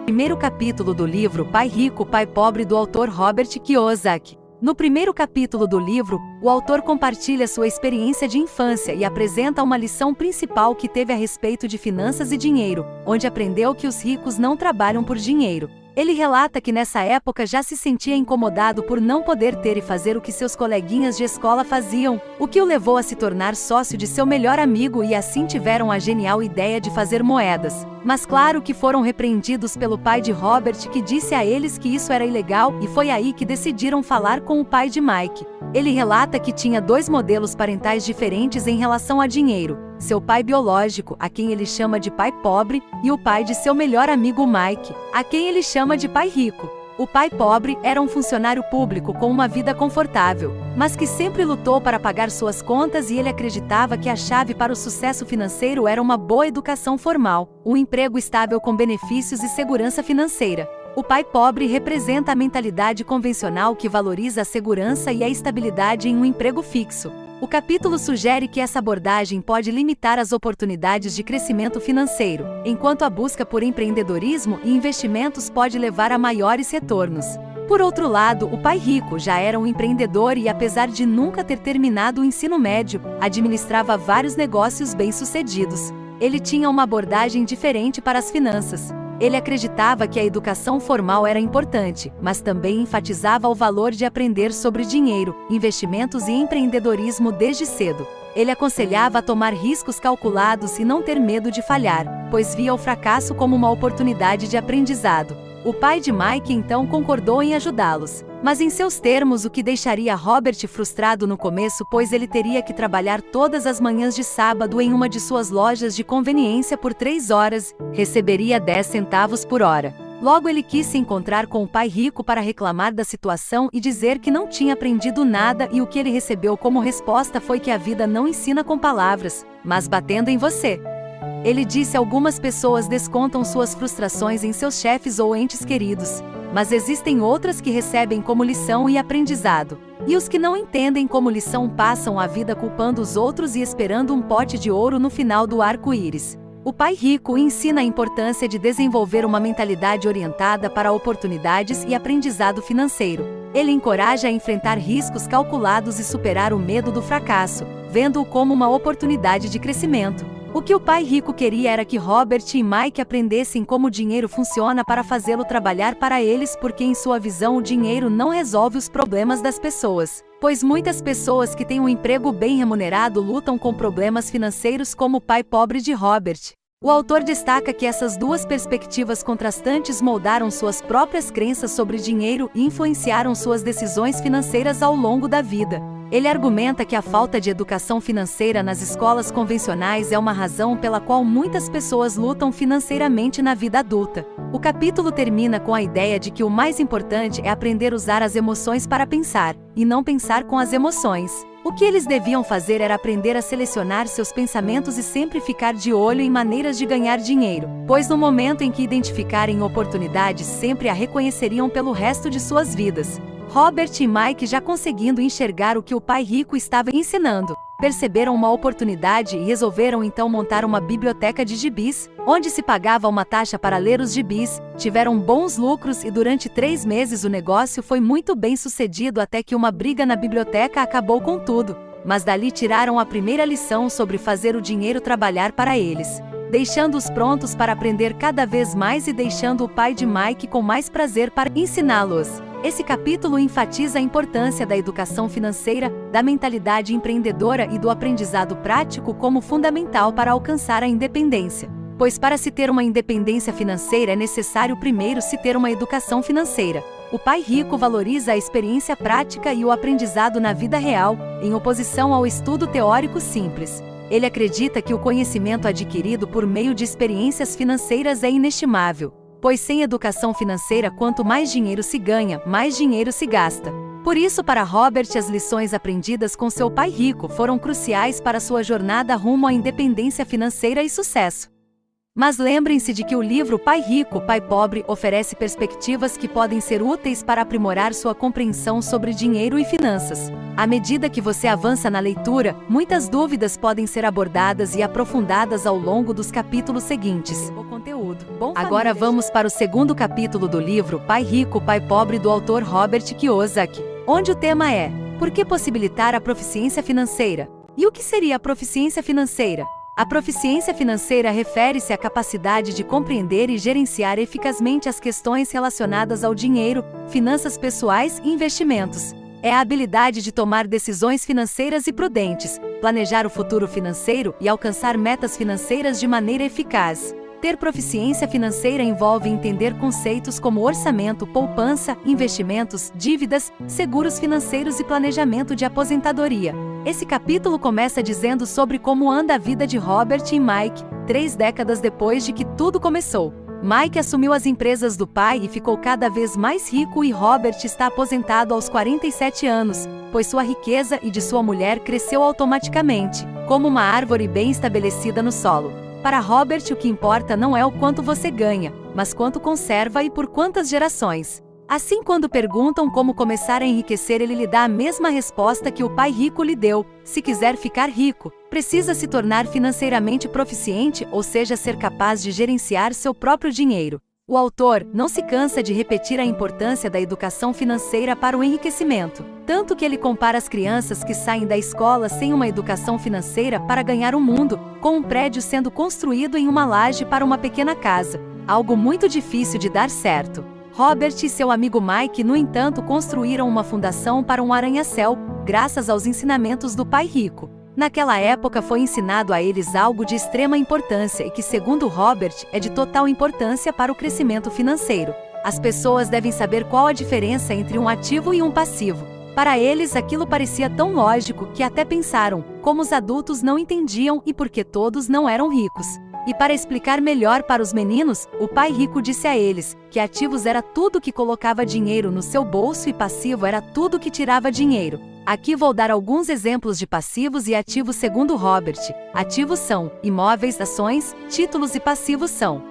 primeiro capítulo do livro Pai Rico, Pai Pobre, do autor Robert Kiyosaki. No primeiro capítulo do livro, o autor compartilha sua experiência de infância e apresenta uma lição principal que teve a respeito de finanças e dinheiro, onde aprendeu que os ricos não trabalham por dinheiro. Ele relata que nessa época já se sentia incomodado por não poder ter e fazer o que seus coleguinhas de escola faziam, o que o levou a se tornar sócio de seu melhor amigo e assim tiveram a genial ideia de fazer moedas. Mas claro que foram repreendidos pelo pai de Robert, que disse a eles que isso era ilegal, e foi aí que decidiram falar com o pai de Mike. Ele relata que tinha dois modelos parentais diferentes em relação a dinheiro: seu pai biológico, a quem ele chama de pai pobre, e o pai de seu melhor amigo Mike, a quem ele chama de pai rico. O pai pobre era um funcionário público com uma vida confortável, mas que sempre lutou para pagar suas contas, e ele acreditava que a chave para o sucesso financeiro era uma boa educação formal, um emprego estável com benefícios e segurança financeira. O pai pobre representa a mentalidade convencional que valoriza a segurança e a estabilidade em um emprego fixo. O capítulo sugere que essa abordagem pode limitar as oportunidades de crescimento financeiro, enquanto a busca por empreendedorismo e investimentos pode levar a maiores retornos. Por outro lado, o pai rico já era um empreendedor e, apesar de nunca ter terminado o ensino médio, administrava vários negócios bem-sucedidos. Ele tinha uma abordagem diferente para as finanças. Ele acreditava que a educação formal era importante, mas também enfatizava o valor de aprender sobre dinheiro, investimentos e empreendedorismo desde cedo. Ele aconselhava a tomar riscos calculados e não ter medo de falhar, pois via o fracasso como uma oportunidade de aprendizado. O pai de Mike então concordou em ajudá-los, mas em seus termos, o que deixaria Robert frustrado no começo, pois ele teria que trabalhar todas as manhãs de sábado em uma de suas lojas de conveniência por 3 horas, receberia 10 centavos por hora. Logo ele quis se encontrar com o pai rico para reclamar da situação e dizer que não tinha aprendido nada, e o que ele recebeu como resposta foi que a vida não ensina com palavras, mas batendo em você. Ele disse: algumas pessoas descontam suas frustrações em seus chefes ou entes queridos, mas existem outras que recebem como lição e aprendizado. E os que não entendem como lição passam a vida culpando os outros e esperando um pote de ouro no final do arco-íris. O pai rico ensina a importância de desenvolver uma mentalidade orientada para oportunidades e aprendizado financeiro. Ele encoraja a enfrentar riscos calculados e superar o medo do fracasso, vendo-o como uma oportunidade de crescimento. O que o pai rico queria era que Robert e Mike aprendessem como o dinheiro funciona para fazê-lo trabalhar para eles, porque em sua visão o dinheiro não resolve os problemas das pessoas, pois muitas pessoas que têm um emprego bem remunerado lutam com problemas financeiros, como o pai pobre de Robert. O autor destaca que essas duas perspectivas contrastantes moldaram suas próprias crenças sobre dinheiro e influenciaram suas decisões financeiras ao longo da vida. Ele argumenta que a falta de educação financeira nas escolas convencionais é uma razão pela qual muitas pessoas lutam financeiramente na vida adulta. O capítulo termina com a ideia de que o mais importante é aprender a usar as emoções para pensar, e não pensar com as emoções. O que eles deviam fazer era aprender a selecionar seus pensamentos e sempre ficar de olho em maneiras de ganhar dinheiro, pois no momento em que identificarem oportunidades sempre a reconheceriam pelo resto de suas vidas. Robert e Mike, já conseguindo enxergar o que o pai rico estava ensinando, perceberam uma oportunidade e resolveram então montar uma biblioteca de gibis, onde se pagava uma taxa para ler os gibis. Tiveram bons lucros e durante 3 meses o negócio foi muito bem sucedido, até que uma briga na biblioteca acabou com tudo. Mas dali tiraram a primeira lição sobre fazer o dinheiro trabalhar para eles, deixando-os prontos para aprender cada vez mais e deixando o pai de Mike com mais prazer para ensiná-los. Esse capítulo enfatiza a importância da educação financeira, da mentalidade empreendedora e do aprendizado prático como fundamental para alcançar a independência. Pois para se ter uma independência financeira é necessário primeiro se ter uma educação financeira. O pai rico valoriza a experiência prática e o aprendizado na vida real, em oposição ao estudo teórico simples. Ele acredita que o conhecimento adquirido por meio de experiências financeiras é inestimável, pois sem educação financeira, quanto mais dinheiro se ganha, mais dinheiro se gasta. Por isso, para Robert, as lições aprendidas com seu pai rico foram cruciais para sua jornada rumo à independência financeira e sucesso. Mas lembrem-se de que o livro Pai Rico, Pai Pobre oferece perspectivas que podem ser úteis para aprimorar sua compreensão sobre dinheiro e finanças. À medida que você avança na leitura, muitas dúvidas podem ser abordadas e aprofundadas ao longo dos capítulos seguintes. O conteúdo. Agora vamos para o segundo capítulo do livro Pai Rico, Pai Pobre do autor Robert Kiyosaki, onde o tema é: por que possibilitar a proficiência financeira? E o que seria a proficiência financeira? A proficiência financeira refere-se à capacidade de compreender e gerenciar eficazmente as questões relacionadas ao dinheiro, finanças pessoais e investimentos. É a habilidade de tomar decisões financeiras e prudentes, planejar o futuro financeiro e alcançar metas financeiras de maneira eficaz. Ter proficiência financeira envolve entender conceitos como orçamento, poupança, investimentos, dívidas, seguros financeiros e planejamento de aposentadoria. Esse capítulo começa dizendo sobre como anda a vida de Robert e Mike, 3 décadas depois de que tudo começou. Mike assumiu as empresas do pai e ficou cada vez mais rico, e Robert está aposentado aos 47 anos, pois sua riqueza e de sua mulher cresceu automaticamente, como uma árvore bem estabelecida no solo. Para Robert, o que importa não é o quanto você ganha, mas quanto conserva e por quantas gerações. Assim, quando perguntam como começar a enriquecer, ele lhe dá a mesma resposta que o pai rico lhe deu: se quiser ficar rico, precisa se tornar financeiramente proficiente, ou seja, ser capaz de gerenciar seu próprio dinheiro. O autor não se cansa de repetir a importância da educação financeira para o enriquecimento, tanto que ele compara as crianças que saem da escola sem uma educação financeira para ganhar o mundo, com um prédio sendo construído em uma laje para uma pequena casa, algo muito difícil de dar certo. Robert e seu amigo Mike, no entanto, construíram uma fundação para um arranha-céu, graças aos ensinamentos do pai rico. Naquela época foi ensinado a eles algo de extrema importância e que, segundo Robert, é de total importância para o crescimento financeiro. As pessoas devem saber qual a diferença entre um ativo e um passivo. Para eles, aquilo parecia tão lógico que até pensaram como os adultos não entendiam e por que todos não eram ricos. E para explicar melhor para os meninos, o pai rico disse a eles que ativos era tudo que colocava dinheiro no seu bolso e passivo era tudo que tirava dinheiro. Aqui vou dar alguns exemplos de passivos e ativos segundo Robert. Ativos são imóveis, ações, títulos, e passivos são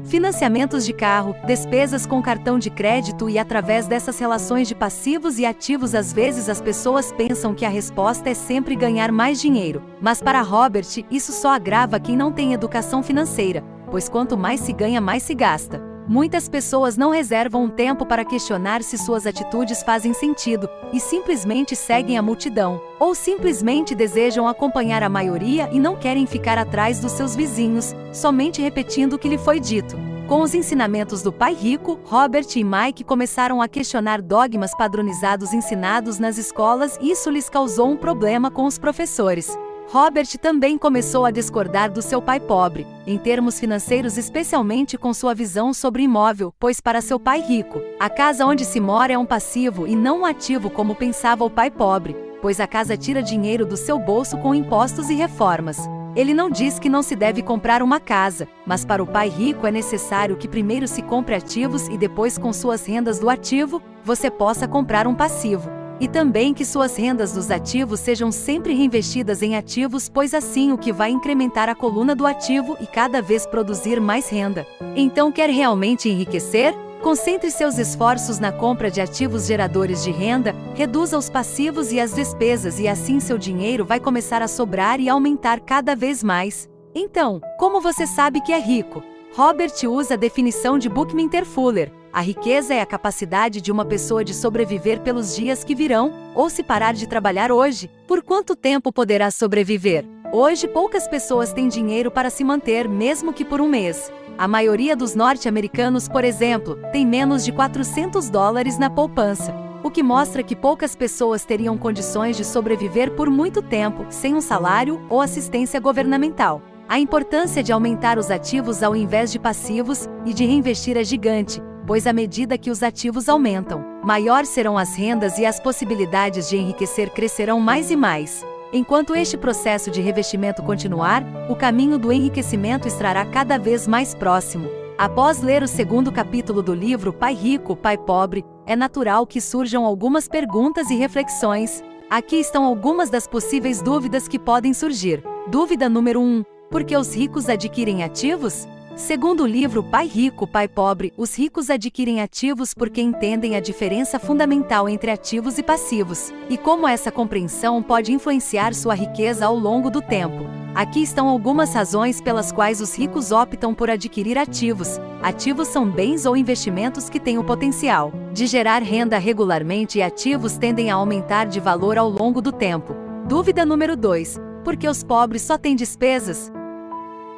financiamentos de carro, despesas com cartão de crédito. E através dessas relações de passivos e ativos, às vezes as pessoas pensam que a resposta é sempre ganhar mais dinheiro. Mas para Robert, isso só agrava quem não tem educação financeira, pois quanto mais se ganha, mais se gasta. Muitas pessoas não reservam um tempo para questionar se suas atitudes fazem sentido, e simplesmente seguem a multidão, ou simplesmente desejam acompanhar a maioria e não querem ficar atrás dos seus vizinhos, somente repetindo o que lhe foi dito. Com os ensinamentos do pai rico, Robert e Mike começaram a questionar dogmas padronizados ensinados nas escolas, e isso lhes causou um problema com os professores. Robert também começou a discordar do seu pai pobre, em termos financeiros, especialmente com sua visão sobre imóvel, pois para seu pai rico, a casa onde se mora é um passivo e não um ativo como pensava o pai pobre, pois a casa tira dinheiro do seu bolso com impostos e reformas. Ele não diz que não se deve comprar uma casa, mas para o pai rico é necessário que primeiro se compre ativos e depois, com suas rendas do ativo, você possa comprar um passivo. E também que suas rendas dos ativos sejam sempre reinvestidas em ativos, pois assim o que vai incrementar a coluna do ativo e cada vez produzir mais renda. Então, quer realmente enriquecer? Concentre seus esforços na compra de ativos geradores de renda, reduza os passivos e as despesas, e assim seu dinheiro vai começar a sobrar e aumentar cada vez mais. Então, como você sabe que é rico? Robert usa a definição de Buckminster Fuller. A riqueza é a capacidade de uma pessoa de sobreviver pelos dias que virão, ou se parar de trabalhar hoje, por quanto tempo poderá sobreviver? Hoje, poucas pessoas têm dinheiro para se manter, mesmo que por um mês. A maioria dos norte-americanos, por exemplo, tem menos de $400 na poupança, o que mostra que poucas pessoas teriam condições de sobreviver por muito tempo, sem um salário ou assistência governamental. A importância de aumentar os ativos ao invés de passivos e de reinvestir é gigante, pois à medida que os ativos aumentam, maior serão as rendas e as possibilidades de enriquecer crescerão mais e mais. Enquanto este processo de revestimento continuar, o caminho do enriquecimento estará cada vez mais próximo. Após ler o segundo capítulo do livro Pai Rico, Pai Pobre, é natural que surjam algumas perguntas e reflexões. Aqui estão algumas das possíveis dúvidas que podem surgir. Dúvida número 1. Por que os ricos adquirem ativos? Segundo o livro Pai Rico, Pai Pobre, os ricos adquirem ativos porque entendem a diferença fundamental entre ativos e passivos, e como essa compreensão pode influenciar sua riqueza ao longo do tempo. Aqui estão algumas razões pelas quais os ricos optam por adquirir ativos. Ativos são bens ou investimentos que têm o potencial de gerar renda regularmente e ativos tendem a aumentar de valor ao longo do tempo. Dúvida número 2. Por que os pobres só têm despesas?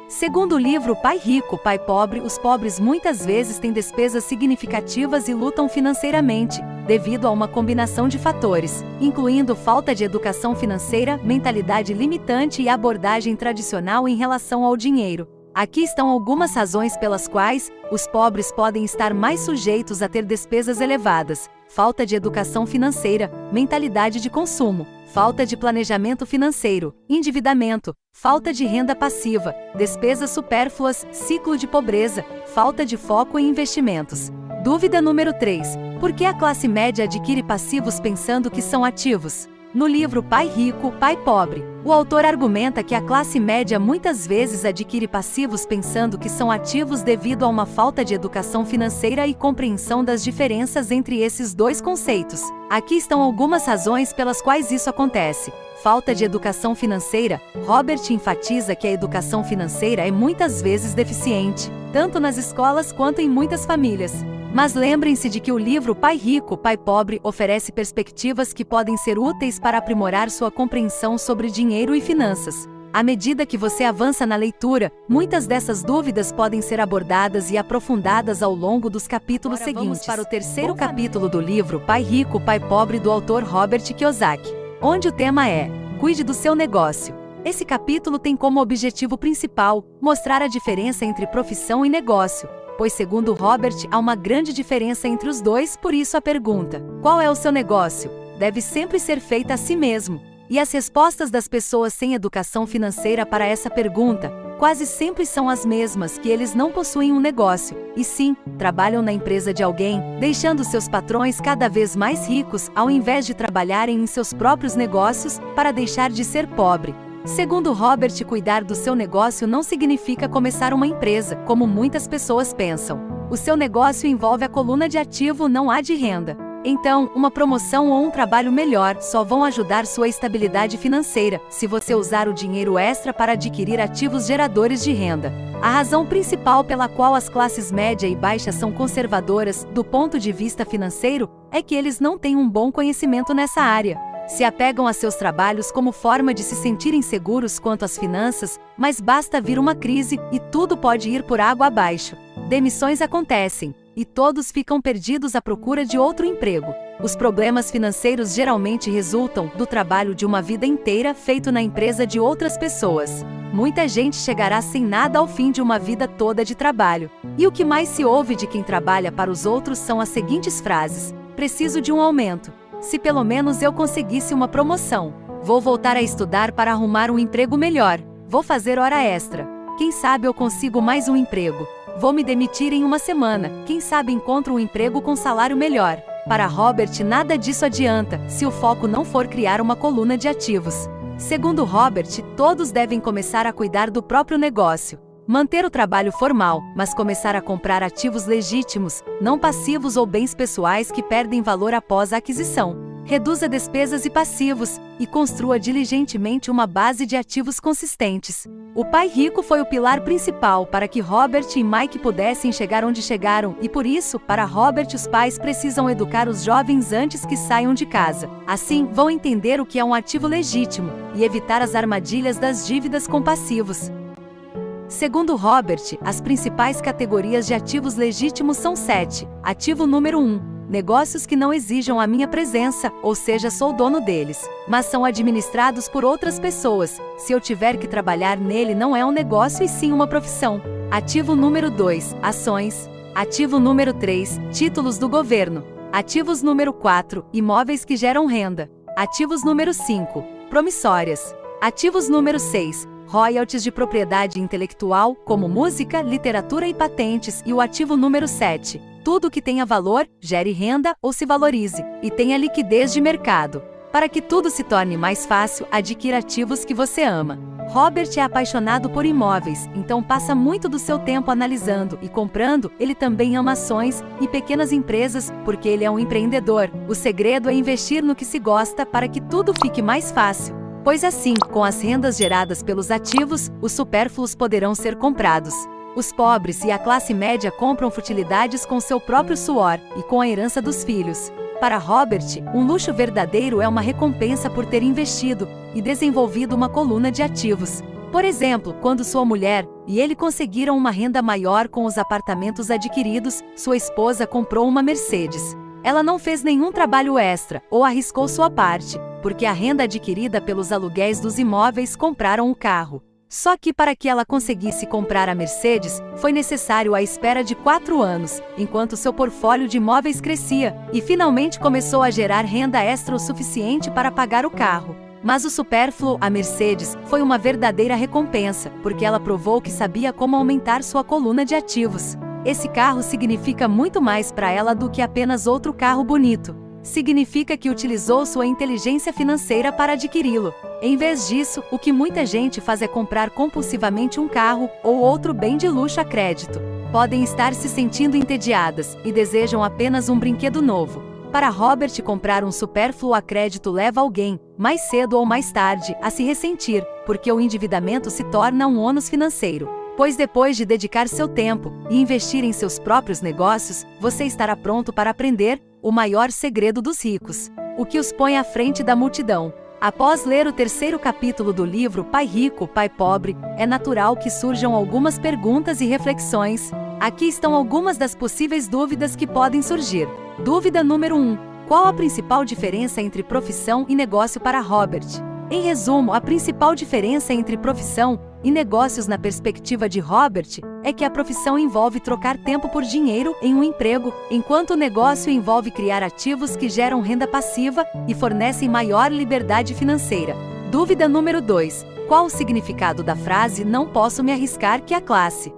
Segundo o livro Pai Rico, Pai Pobre, os pobres muitas vezes têm despesas significativas e lutam financeiramente, devido a uma combinação de fatores, incluindo falta de educação financeira, mentalidade limitante e abordagem tradicional em relação ao dinheiro. Aqui estão algumas razões pelas quais os pobres podem estar mais sujeitos a ter despesas elevadas: falta de educação financeira, mentalidade de consumo, falta de planejamento financeiro, endividamento, falta de renda passiva, despesas supérfluas, ciclo de pobreza, falta de foco em investimentos. Dúvida número 3. Por que a classe média adquire passivos pensando que são ativos? No livro Pai Rico, Pai Pobre, o autor argumenta que a classe média muitas vezes adquire passivos pensando que são ativos devido a uma falta de educação financeira e compreensão das diferenças entre esses dois conceitos. Aqui estão algumas razões pelas quais isso acontece. Falta de educação financeira. Robert enfatiza que a educação financeira é muitas vezes deficiente, tanto nas escolas quanto em muitas famílias. Mas lembrem-se de que o livro Pai Rico, Pai Pobre oferece perspectivas que podem ser úteis para aprimorar sua compreensão sobre dinheiro e finanças. À medida que você avança na leitura, muitas dessas dúvidas podem ser abordadas e aprofundadas ao longo dos capítulos seguintes. Vamos para o terceiro capítulo do livro Pai Rico, Pai Pobre do autor Robert Kiyosaki, onde o tema é Cuide do seu negócio. Esse capítulo tem como objetivo principal mostrar a diferença entre profissão e negócio, pois segundo Robert há uma grande diferença entre os dois, por isso a pergunta, qual é o seu negócio? Deve sempre ser feita a si mesmo. E as respostas das pessoas sem educação financeira para essa pergunta quase sempre são as mesmas, que eles não possuem um negócio, e sim, trabalham na empresa de alguém, deixando seus patrões cada vez mais ricos ao invés de trabalharem em seus próprios negócios para deixar de ser pobre. Segundo Robert, cuidar do seu negócio não significa começar uma empresa, como muitas pessoas pensam. O seu negócio envolve a coluna de ativo, não a de renda. Então, uma promoção ou um trabalho melhor só vão ajudar sua estabilidade financeira, se você usar o dinheiro extra para adquirir ativos geradores de renda. A razão principal pela qual as classes média e baixa são conservadoras, do ponto de vista financeiro, é que eles não têm um bom conhecimento nessa área. Se apegam a seus trabalhos como forma de se sentirem seguros quanto às finanças, mas basta vir uma crise e tudo pode ir por água abaixo. Demissões acontecem, e todos ficam perdidos à procura de outro emprego. Os problemas financeiros geralmente resultam do trabalho de uma vida inteira feito na empresa de outras pessoas. Muita gente chegará sem nada ao fim de uma vida toda de trabalho. E o que mais se ouve de quem trabalha para os outros são as seguintes frases: preciso de um aumento. Se pelo menos eu conseguisse uma promoção. Vou voltar a estudar para arrumar um emprego melhor. Vou fazer hora extra. Quem sabe eu consigo mais um emprego. Vou me demitir em uma semana. Quem sabe encontro um emprego com salário melhor. Para Robert, nada disso adianta, se o foco não for criar uma coluna de ativos. Segundo Robert, todos devem começar a cuidar do próprio negócio. Manter o trabalho formal, mas começar a comprar ativos legítimos, não passivos ou bens pessoais que perdem valor após a aquisição. Reduza despesas e passivos, e construa diligentemente uma base de ativos consistentes. O Pai Rico foi o pilar principal para que Robert e Mike pudessem chegar onde chegaram, e por isso, para Robert, os pais precisam educar os jovens antes que saiam de casa. Assim, vão entender o que é um ativo legítimo, e evitar as armadilhas das dívidas com passivos. Segundo Robert, as principais categorias de ativos legítimos são 7. Ativo número 1. Negócios que não exijam a minha presença, ou seja, sou dono deles, mas são administrados por outras pessoas. Se eu tiver que trabalhar nele, não é um negócio e sim uma profissão. Ativo número 2. Ações. Ativo número 3. Títulos do governo. Ativos número 4. Imóveis que geram renda. Ativos número 5. Promissórias. Ativos número 6. Royalties de propriedade intelectual, como música, literatura e patentes, e o ativo número 7. Tudo que tenha valor, gere renda ou se valorize, e tenha liquidez de mercado. Para que tudo se torne mais fácil, adquira ativos que você ama. Robert é apaixonado por imóveis, então passa muito do seu tempo analisando e comprando. Ele também ama ações e pequenas empresas, porque ele é um empreendedor. O segredo é investir no que se gosta para que tudo fique mais fácil. Pois assim, com as rendas geradas pelos ativos, os supérfluos poderão ser comprados. Os pobres e a classe média compram futilidades com seu próprio suor e com a herança dos filhos. Para Robert, um luxo verdadeiro é uma recompensa por ter investido e desenvolvido uma coluna de ativos. Por exemplo, quando sua mulher e ele conseguiram uma renda maior com os apartamentos adquiridos, sua esposa comprou uma Mercedes. Ela não fez nenhum trabalho extra ou arriscou sua parte, porque a renda adquirida pelos aluguéis dos imóveis compraram o carro. Só que para que ela conseguisse comprar a Mercedes, foi necessário a espera de 4 anos, enquanto seu portfólio de imóveis crescia, e finalmente começou a gerar renda extra o suficiente para pagar o carro. Mas o supérfluo, a Mercedes, foi uma verdadeira recompensa, porque ela provou que sabia como aumentar sua coluna de ativos. Esse carro significa muito mais para ela do que apenas outro carro bonito. Significa que utilizou sua inteligência financeira para adquiri-lo. Em vez disso, o que muita gente faz é comprar compulsivamente um carro ou outro bem de luxo a crédito. Podem estar se sentindo entediadas e desejam apenas um brinquedo novo. Para Robert, comprar um supérfluo a crédito leva alguém, mais cedo ou mais tarde, a se ressentir, porque o endividamento se torna um ônus financeiro. Pois depois de dedicar seu tempo e investir em seus próprios negócios, você estará pronto para aprender o maior segredo dos ricos, o que os põe à frente da multidão. Após ler o 3º capítulo do livro Pai Rico, Pai Pobre, é natural que surjam algumas perguntas e reflexões. Aqui estão algumas das possíveis dúvidas que podem surgir. Dúvida número 1. Qual a principal diferença entre profissão e negócio para Robert? Em resumo, a principal diferença entre profissão e negócios na perspectiva de Robert é que a profissão envolve trocar tempo por dinheiro em um emprego, enquanto o negócio envolve criar ativos que geram renda passiva e fornecem maior liberdade financeira. Dúvida número 2. Qual o significado da frase "não posso me arriscar" que a classe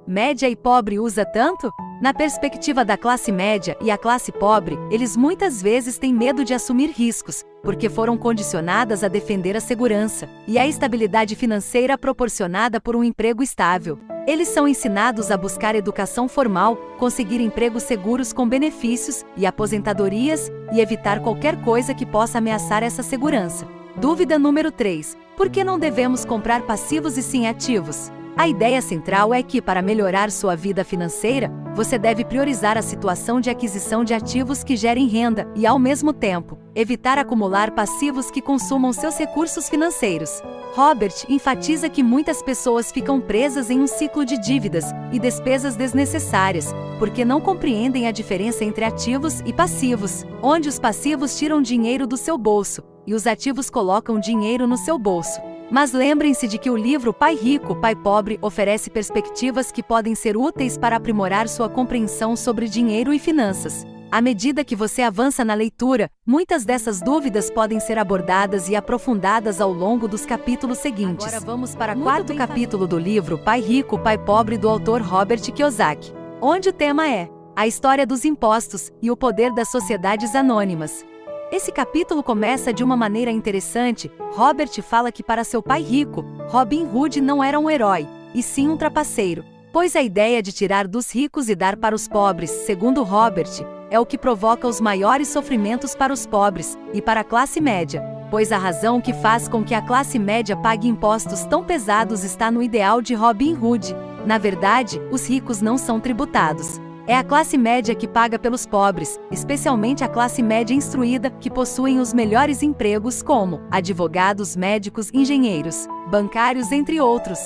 média e pobre usa tanto? Na perspectiva da classe média e a classe pobre, eles muitas vezes têm medo de assumir riscos, porque foram condicionadas a defender a segurança e a estabilidade financeira proporcionada por um emprego estável. Eles são ensinados a buscar educação formal, conseguir empregos seguros com benefícios e aposentadorias e evitar qualquer coisa que possa ameaçar essa segurança. Dúvida número 3. Por que não devemos comprar passivos e sim ativos? A ideia central é que, para melhorar sua vida financeira, você deve priorizar a situação de aquisição de ativos que gerem renda e, ao mesmo tempo, evitar acumular passivos que consumam seus recursos financeiros. Robert enfatiza que muitas pessoas ficam presas em um ciclo de dívidas e despesas desnecessárias, porque não compreendem a diferença entre ativos e passivos, onde os passivos tiram dinheiro do seu bolso e os ativos colocam dinheiro no seu bolso. Mas lembrem-se de que o livro Pai Rico, Pai Pobre oferece perspectivas que podem ser úteis para aprimorar sua compreensão sobre dinheiro e finanças. À medida que você avança na leitura, muitas dessas dúvidas podem ser abordadas e aprofundadas ao longo dos capítulos seguintes. Agora vamos para o 4º capítulo do livro Pai Rico, Pai Pobre do autor Robert Kiyosaki, onde o tema é a história dos impostos e o poder das sociedades anônimas. Esse capítulo começa de uma maneira interessante. Robert fala que para seu pai rico, Robin Hood não era um herói, e sim um trapaceiro, pois a ideia de tirar dos ricos e dar para os pobres, segundo Robert, é o que provoca os maiores sofrimentos para os pobres e para a classe média, pois a razão que faz com que a classe média pague impostos tão pesados está no ideal de Robin Hood. Na verdade, os ricos não são tributados. É a classe média que paga pelos pobres, especialmente a classe média instruída, que possuem os melhores empregos como advogados, médicos, engenheiros, bancários, entre outros.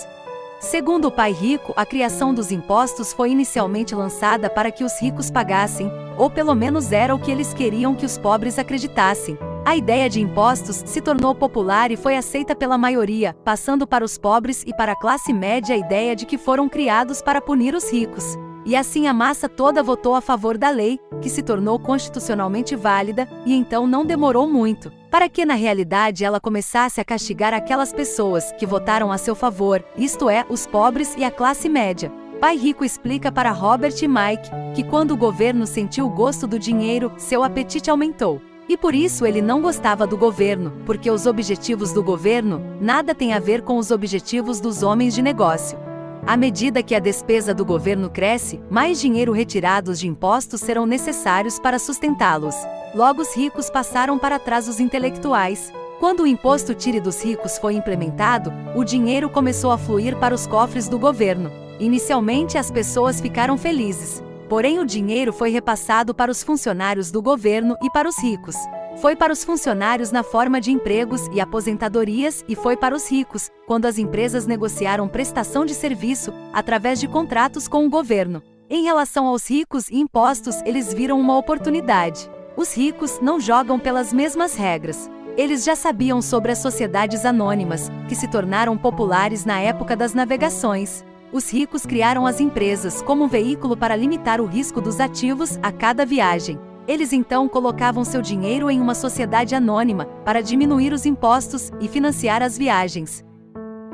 Segundo o Pai Rico, a criação dos impostos foi inicialmente lançada para que os ricos pagassem, ou pelo menos era o que eles queriam que os pobres acreditassem. A ideia de impostos se tornou popular e foi aceita pela maioria, passando para os pobres e para a classe média a ideia de que foram criados para punir os ricos. E assim a massa toda votou a favor da lei, que se tornou constitucionalmente válida, e então não demorou muito, para que na realidade ela começasse a castigar aquelas pessoas que votaram a seu favor, isto é, os pobres e a classe média. Pai Rico explica para Robert e Mike que quando o governo sentiu o gosto do dinheiro, seu apetite aumentou. E por isso ele não gostava do governo, porque os objetivos do governo nada têm a ver com os objetivos dos homens de negócio. À medida que a despesa do governo cresce, mais dinheiro retirados de impostos serão necessários para sustentá-los. Logo, os ricos passaram para trás os intelectuais. Quando o imposto Tire dos Ricos foi implementado, o dinheiro começou a fluir para os cofres do governo. Inicialmente, as pessoas ficaram felizes. Porém, o dinheiro foi repassado para os funcionários do governo e para os ricos. Foi para os funcionários na forma de empregos e aposentadorias e foi para os ricos, quando as empresas negociaram prestação de serviço através de contratos com o governo. Em relação aos ricos e impostos, eles viram uma oportunidade. Os ricos não jogam pelas mesmas regras. Eles já sabiam sobre as sociedades anônimas, que se tornaram populares na época das navegações. Os ricos criaram as empresas como um veículo para limitar o risco dos ativos a cada viagem. Eles então colocavam seu dinheiro em uma sociedade anônima para diminuir os impostos e financiar as viagens.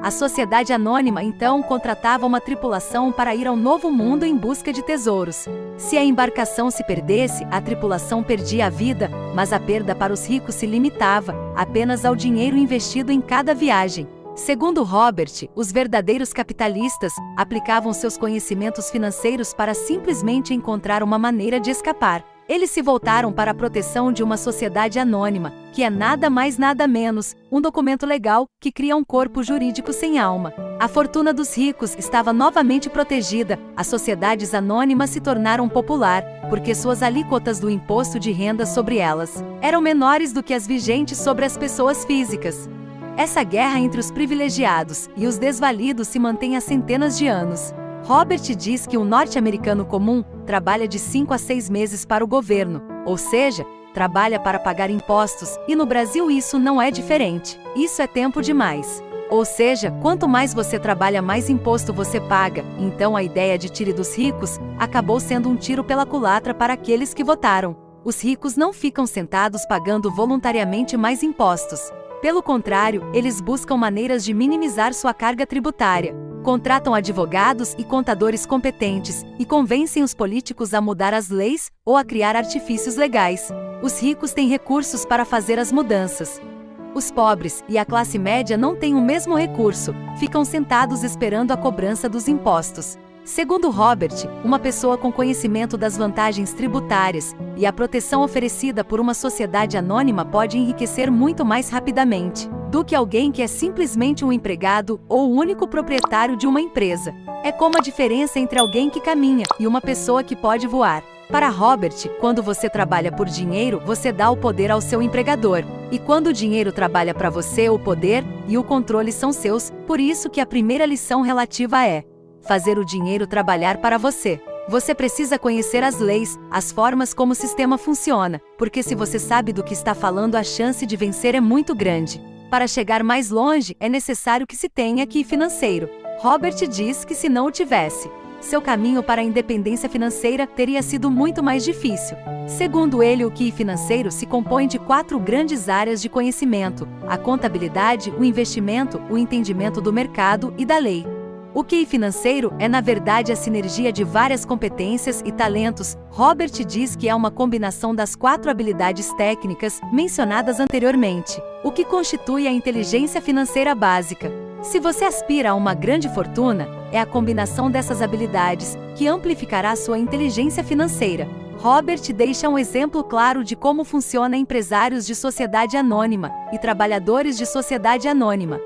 A sociedade anônima então contratava uma tripulação para ir ao novo mundo em busca de tesouros. Se a embarcação se perdesse, a tripulação perdia a vida, mas a perda para os ricos se limitava apenas ao dinheiro investido em cada viagem. Segundo Robert, os verdadeiros capitalistas aplicavam seus conhecimentos financeiros para simplesmente encontrar uma maneira de escapar. Eles se voltaram para a proteção de uma sociedade anônima, que é nada mais nada menos um documento legal que cria um corpo jurídico sem alma. A fortuna dos ricos estava novamente protegida, as sociedades anônimas se tornaram popular, porque suas alíquotas do imposto de renda sobre elas eram menores do que as vigentes sobre as pessoas físicas. Essa guerra entre os privilegiados e os desvalidos se mantém há centenas de anos. Robert diz que um norte-americano comum trabalha de 5 a 6 meses para o governo, ou seja, trabalha para pagar impostos, e no Brasil isso não é diferente. Isso é tempo demais. Ou seja, quanto mais você trabalha, mais imposto você paga. Então a ideia de Tire dos Ricos acabou sendo um tiro pela culatra para aqueles que votaram. Os ricos não ficam sentados pagando voluntariamente mais impostos. Pelo contrário, eles buscam maneiras de minimizar sua carga tributária. Contratam advogados e contadores competentes e convencem os políticos a mudar as leis ou a criar artifícios legais. Os ricos têm recursos para fazer as mudanças. Os pobres e a classe média não têm o mesmo recurso, ficam sentados esperando a cobrança dos impostos. Segundo Robert, uma pessoa com conhecimento das vantagens tributárias e a proteção oferecida por uma sociedade anônima pode enriquecer muito mais rapidamente do que alguém que é simplesmente um empregado ou o único proprietário de uma empresa. É como a diferença entre alguém que caminha e uma pessoa que pode voar. Para Robert, quando você trabalha por dinheiro, você dá o poder ao seu empregador. E quando o dinheiro trabalha para você, o poder e o controle são seus. Por isso que a primeira lição relativa é fazer o dinheiro trabalhar para você. Você precisa conhecer as leis, as formas como o sistema funciona, porque se você sabe do que está falando, a chance de vencer é muito grande. Para chegar mais longe, é necessário que se tenha QI financeiro. Robert diz que se não o tivesse, seu caminho para a independência financeira teria sido muito mais difícil. Segundo ele, o QI financeiro se compõe de 4 grandes áreas de conhecimento: a contabilidade, o investimento, o entendimento do mercado e da lei. O QI financeiro é, na verdade, a sinergia de várias competências e talentos. Robert diz que é uma combinação das 4 habilidades técnicas mencionadas anteriormente, o que constitui a inteligência financeira básica. Se você aspira a uma grande fortuna, é a combinação dessas habilidades que amplificará sua inteligência financeira. Robert deixa um exemplo claro de como funciona empresários de sociedade anônima e trabalhadores de sociedade anônima.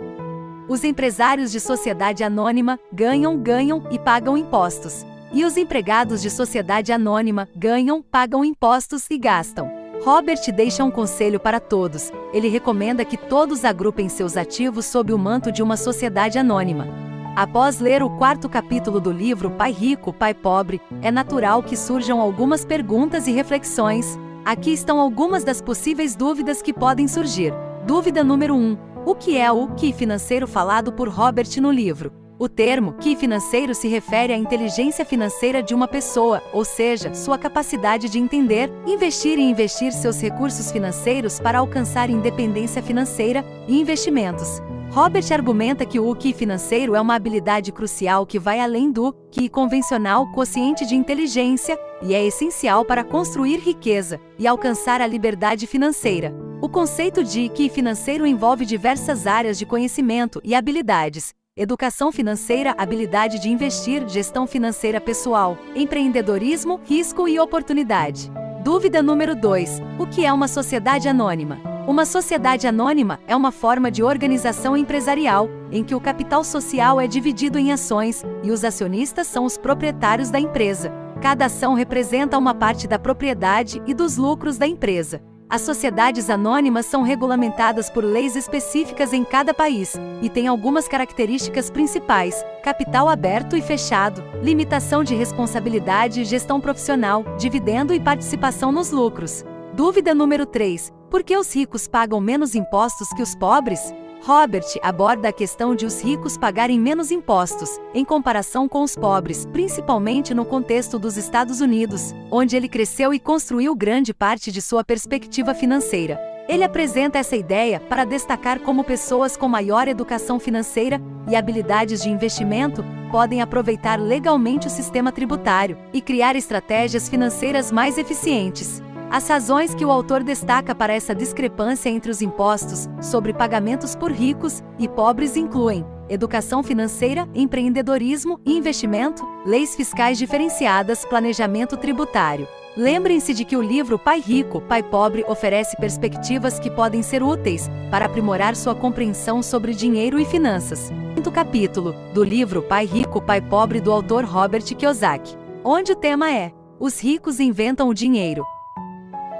Os empresários de sociedade anônima ganham e pagam impostos. E os empregados de sociedade anônima ganham, pagam impostos e gastam. Robert deixa um conselho para todos. Ele recomenda que todos agrupem seus ativos sob o manto de uma sociedade anônima. Após ler o 4º capítulo do livro Pai Rico, Pai Pobre, é natural que surjam algumas perguntas e reflexões. Aqui estão algumas das possíveis dúvidas que podem surgir. Dúvida número 1. O que é o QI financeiro falado por Robert no livro? O termo QI financeiro se refere à inteligência financeira de uma pessoa, ou seja, sua capacidade de entender, investir e investir seus recursos financeiros para alcançar independência financeira e investimentos. Robert argumenta que o QI financeiro é uma habilidade crucial que vai além do QI convencional quociente de inteligência e é essencial para construir riqueza e alcançar a liberdade financeira. O conceito de QI financeiro envolve diversas áreas de conhecimento e habilidades: educação financeira, habilidade de investir, gestão financeira pessoal, empreendedorismo, risco e oportunidade. Dúvida número 2. O que é uma sociedade anônima? Uma sociedade anônima é uma forma de organização empresarial em que o capital social é dividido em ações e os acionistas são os proprietários da empresa. Cada ação representa uma parte da propriedade e dos lucros da empresa. As sociedades anônimas são regulamentadas por leis específicas em cada país e têm algumas características principais: capital aberto e fechado, limitação de responsabilidade, gestão profissional, dividendo e participação nos lucros. Dúvida número 3. Por que os ricos pagam menos impostos que os pobres? Robert aborda a questão de os ricos pagarem menos impostos, em comparação com os pobres, principalmente no contexto dos Estados Unidos, onde ele cresceu e construiu grande parte de sua perspectiva financeira. Ele apresenta essa ideia para destacar como pessoas com maior educação financeira e habilidades de investimento podem aproveitar legalmente o sistema tributário e criar estratégias financeiras mais eficientes. As razões que o autor destaca para essa discrepância entre os impostos sobre pagamentos por ricos e pobres incluem educação financeira, empreendedorismo e investimento, leis fiscais diferenciadas, planejamento tributário. Lembrem-se de que o livro Pai Rico, Pai Pobre oferece perspectivas que podem ser úteis para aprimorar sua compreensão sobre dinheiro e finanças. Quinto capítulo do livro Pai Rico, Pai Pobre do autor Robert Kiyosaki, onde o tema é: Os ricos inventam o dinheiro.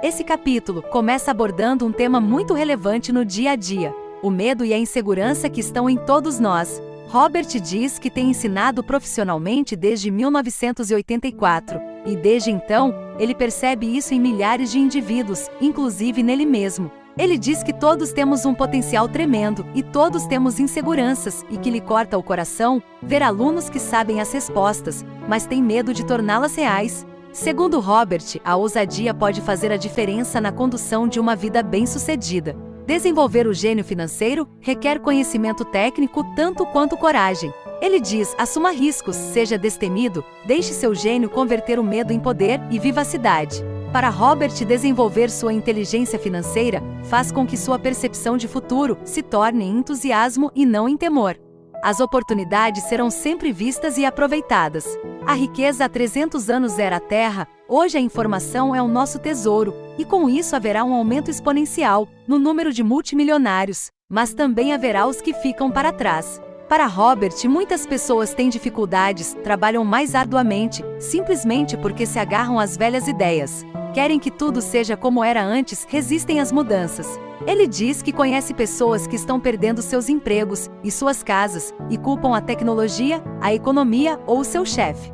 Esse capítulo começa abordando um tema muito relevante no dia a dia: o medo e a insegurança que estão em todos nós. Robert diz que tem ensinado profissionalmente desde 1984, e desde então, ele percebe isso em milhares de indivíduos, inclusive nele mesmo. Ele diz que todos temos um potencial tremendo, e todos temos inseguranças, e que lhe corta o coração ver alunos que sabem as respostas, mas têm medo de torná-las reais. Segundo Robert, a ousadia pode fazer a diferença na condução de uma vida bem-sucedida. Desenvolver o gênio financeiro requer conhecimento técnico tanto quanto coragem. Ele diz: assuma riscos, seja destemido, deixe seu gênio converter o medo em poder e vivacidade. Para Robert, desenvolver sua inteligência financeira faz com que sua percepção de futuro se torne em entusiasmo e não em temor. As oportunidades serão sempre vistas e aproveitadas. A riqueza há 300 anos era a terra, hoje a informação é o nosso tesouro, e com isso haverá um aumento exponencial no número de multimilionários, mas também haverá os que ficam para trás. Para Robert, muitas pessoas têm dificuldades, trabalham mais arduamente, simplesmente porque se agarram às velhas ideias. Querem que tudo seja como era antes, resistem às mudanças. Ele diz que conhece pessoas que estão perdendo seus empregos e suas casas e culpam a tecnologia, a economia ou o seu chefe.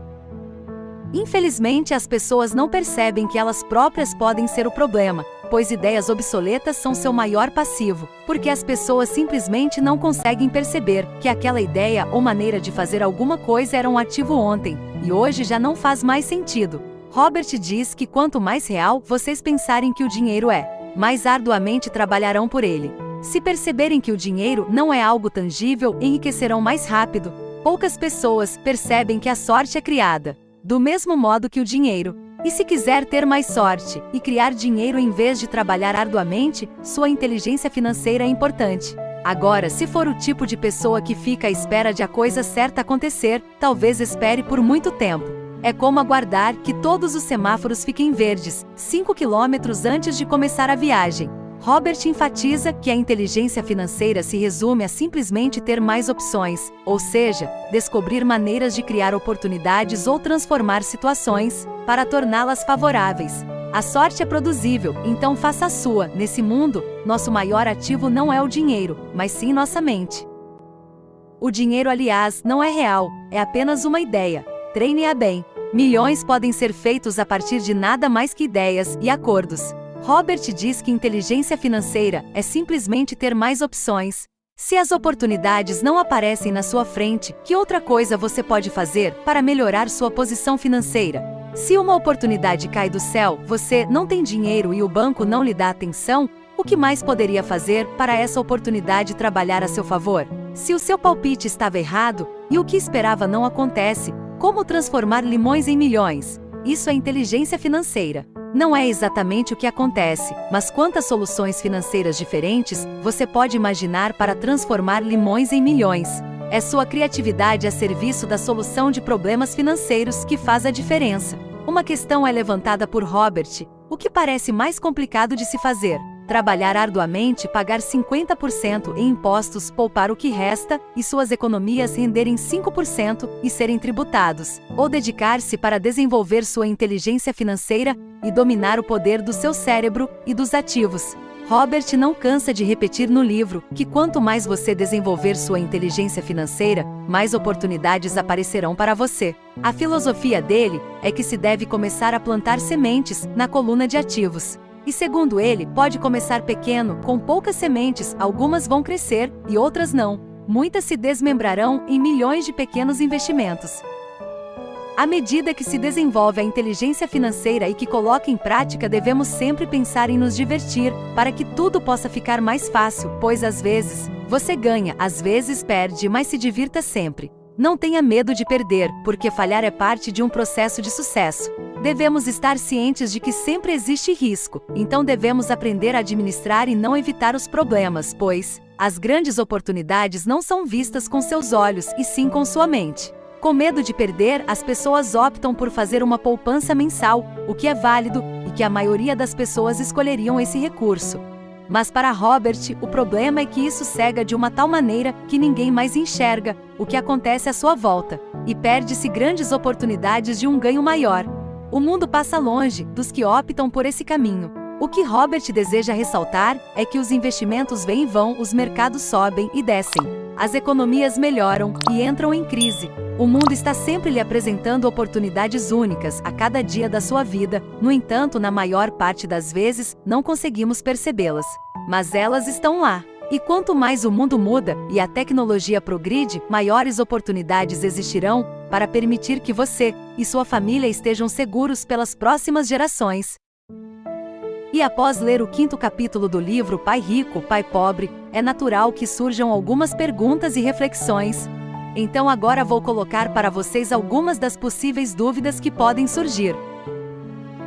Infelizmente, as pessoas não percebem que elas próprias podem ser o problema, pois ideias obsoletas são seu maior passivo, porque as pessoas simplesmente não conseguem perceber que aquela ideia ou maneira de fazer alguma coisa era um ativo ontem, e hoje já não faz mais sentido. Robert diz que quanto mais real vocês pensarem que o dinheiro é, mais arduamente trabalharão por ele. Se perceberem que o dinheiro não é algo tangível, enriquecerão mais rápido. Poucas pessoas percebem que a sorte é criada, do mesmo modo que o dinheiro. E se quiser ter mais sorte e criar dinheiro em vez de trabalhar arduamente, sua inteligência financeira é importante. Agora, se for o tipo de pessoa que fica à espera de a coisa certa acontecer, talvez espere por muito tempo. É como aguardar que todos os semáforos fiquem verdes, 5 quilômetros antes de começar a viagem. Robert enfatiza que a inteligência financeira se resume a simplesmente ter mais opções, ou seja, descobrir maneiras de criar oportunidades ou transformar situações para torná-las favoráveis. A sorte é produzível, então faça a sua. Nesse mundo, nosso maior ativo não é o dinheiro, mas sim nossa mente. O dinheiro, aliás, não é real, é apenas uma ideia. Treine-a bem. Milhões podem ser feitos a partir de nada mais que ideias e acordos. Robert diz que inteligência financeira é simplesmente ter mais opções. Se as oportunidades não aparecem na sua frente, que outra coisa você pode fazer para melhorar sua posição financeira? Se uma oportunidade cai do céu, você não tem dinheiro e o banco não lhe dá atenção, O que mais poderia fazer para essa oportunidade trabalhar a seu favor? Se o seu palpite estava errado e o que esperava não acontece, como transformar limões em milhões? Isso é inteligência financeira. Não é exatamente o que acontece, mas quantas soluções financeiras diferentes você pode imaginar para transformar limões em milhões? É sua criatividade a serviço da solução de problemas financeiros que faz a diferença. Uma questão é levantada por Robert: o que parece mais complicado de se fazer? Trabalhar arduamente, pagar 50% em impostos, poupar o que resta e suas economias renderem 5% e serem tributados, ou dedicar-se para desenvolver sua inteligência financeira e dominar o poder do seu cérebro e dos ativos. Robert não cansa de repetir no livro que quanto mais você desenvolver sua inteligência financeira, mais oportunidades aparecerão para você. A filosofia dele é que se deve começar a plantar sementes na coluna de ativos. E segundo ele, pode começar pequeno, com poucas sementes, algumas vão crescer e outras não. Muitas se desmembrarão em milhões de pequenos investimentos. À medida que se desenvolve a inteligência financeira e que coloca em prática, devemos sempre pensar em nos divertir, para que tudo possa ficar mais fácil, pois às vezes você ganha, às vezes perde, mas se divirta sempre. Não tenha medo de perder, porque falhar é parte de um processo de sucesso. Devemos estar cientes de que sempre existe risco, então devemos aprender a administrar e não evitar os problemas, pois as grandes oportunidades não são vistas com seus olhos, e sim com sua mente. Com medo de perder, as pessoas optam por fazer uma poupança mensal, o que é válido, e que a maioria das pessoas escolheriam esse recurso. Mas para Robert, o problema é que isso cega de uma tal maneira que ninguém mais enxerga o que acontece à sua volta, e perde-se grandes oportunidades de um ganho maior. O mundo passa longe dos que optam por esse caminho. O que Robert deseja ressaltar é que os investimentos vêm e vão, os mercados sobem e descem, as economias melhoram e entram em crise. O mundo está sempre lhe apresentando oportunidades únicas a cada dia da sua vida, no entanto, na maior parte das vezes, não conseguimos percebê-las. Mas elas estão lá. E quanto mais o mundo muda e a tecnologia progride, maiores oportunidades existirão para permitir que você e sua família estejam seguros pelas próximas gerações. E após ler o 5º capítulo do livro Pai Rico, Pai Pobre, é natural que surjam algumas perguntas e reflexões. Então agora vou colocar para vocês algumas das possíveis dúvidas que podem surgir.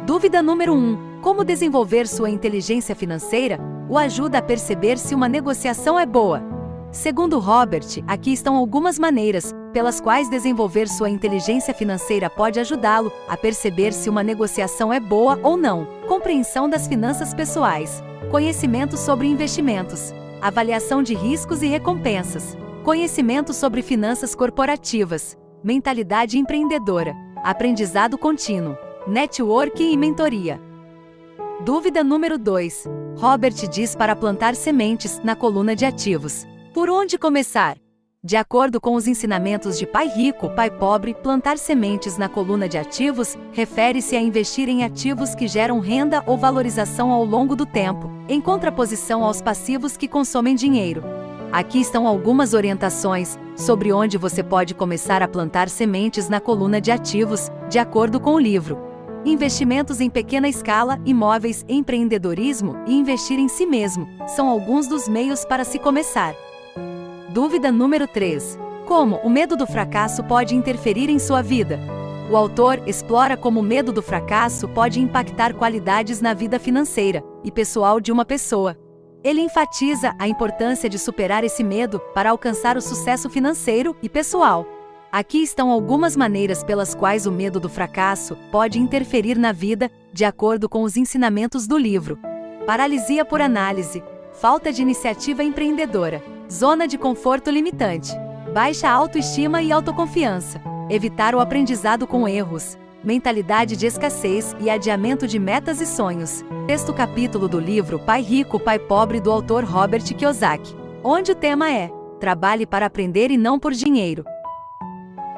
Dúvida número 1. Como desenvolver sua inteligência financeira o ajuda a perceber se uma negociação é boa? Segundo Robert, aqui estão algumas maneiras pelas quais desenvolver sua inteligência financeira pode ajudá-lo a perceber se uma negociação é boa ou não. Compreensão das finanças pessoais, conhecimento sobre investimentos, avaliação de riscos e recompensas, conhecimento sobre finanças corporativas, mentalidade empreendedora, aprendizado contínuo, networking e mentoria. Dúvida número 2. Robert diz para plantar sementes na coluna de ativos. Por onde começar? De acordo com os ensinamentos de Pai Rico, Pai Pobre, plantar sementes na coluna de ativos refere-se a investir em ativos que geram renda ou valorização ao longo do tempo, em contraposição aos passivos que consomem dinheiro. Aqui estão algumas orientações sobre onde você pode começar a plantar sementes na coluna de ativos, de acordo com o livro. Investimentos em pequena escala, imóveis, empreendedorismo e investir em si mesmo são alguns dos meios para se começar. Dúvida número 3. Como o medo do fracasso pode interferir em sua vida? O autor explora como o medo do fracasso pode impactar qualidades na vida financeira e pessoal de uma pessoa. Ele enfatiza a importância de superar esse medo para alcançar o sucesso financeiro e pessoal. Aqui estão algumas maneiras pelas quais o medo do fracasso pode interferir na vida, de acordo com os ensinamentos do livro. Paralisia por análise, falta de iniciativa empreendedora, zona de conforto limitante, baixa autoestima e autoconfiança, evitar o aprendizado com erros, mentalidade de escassez e adiamento de metas e sonhos. Sexto capítulo do livro Pai Rico, Pai Pobre, do autor Robert Kiyosaki, onde o tema é: trabalhe para aprender e não por dinheiro.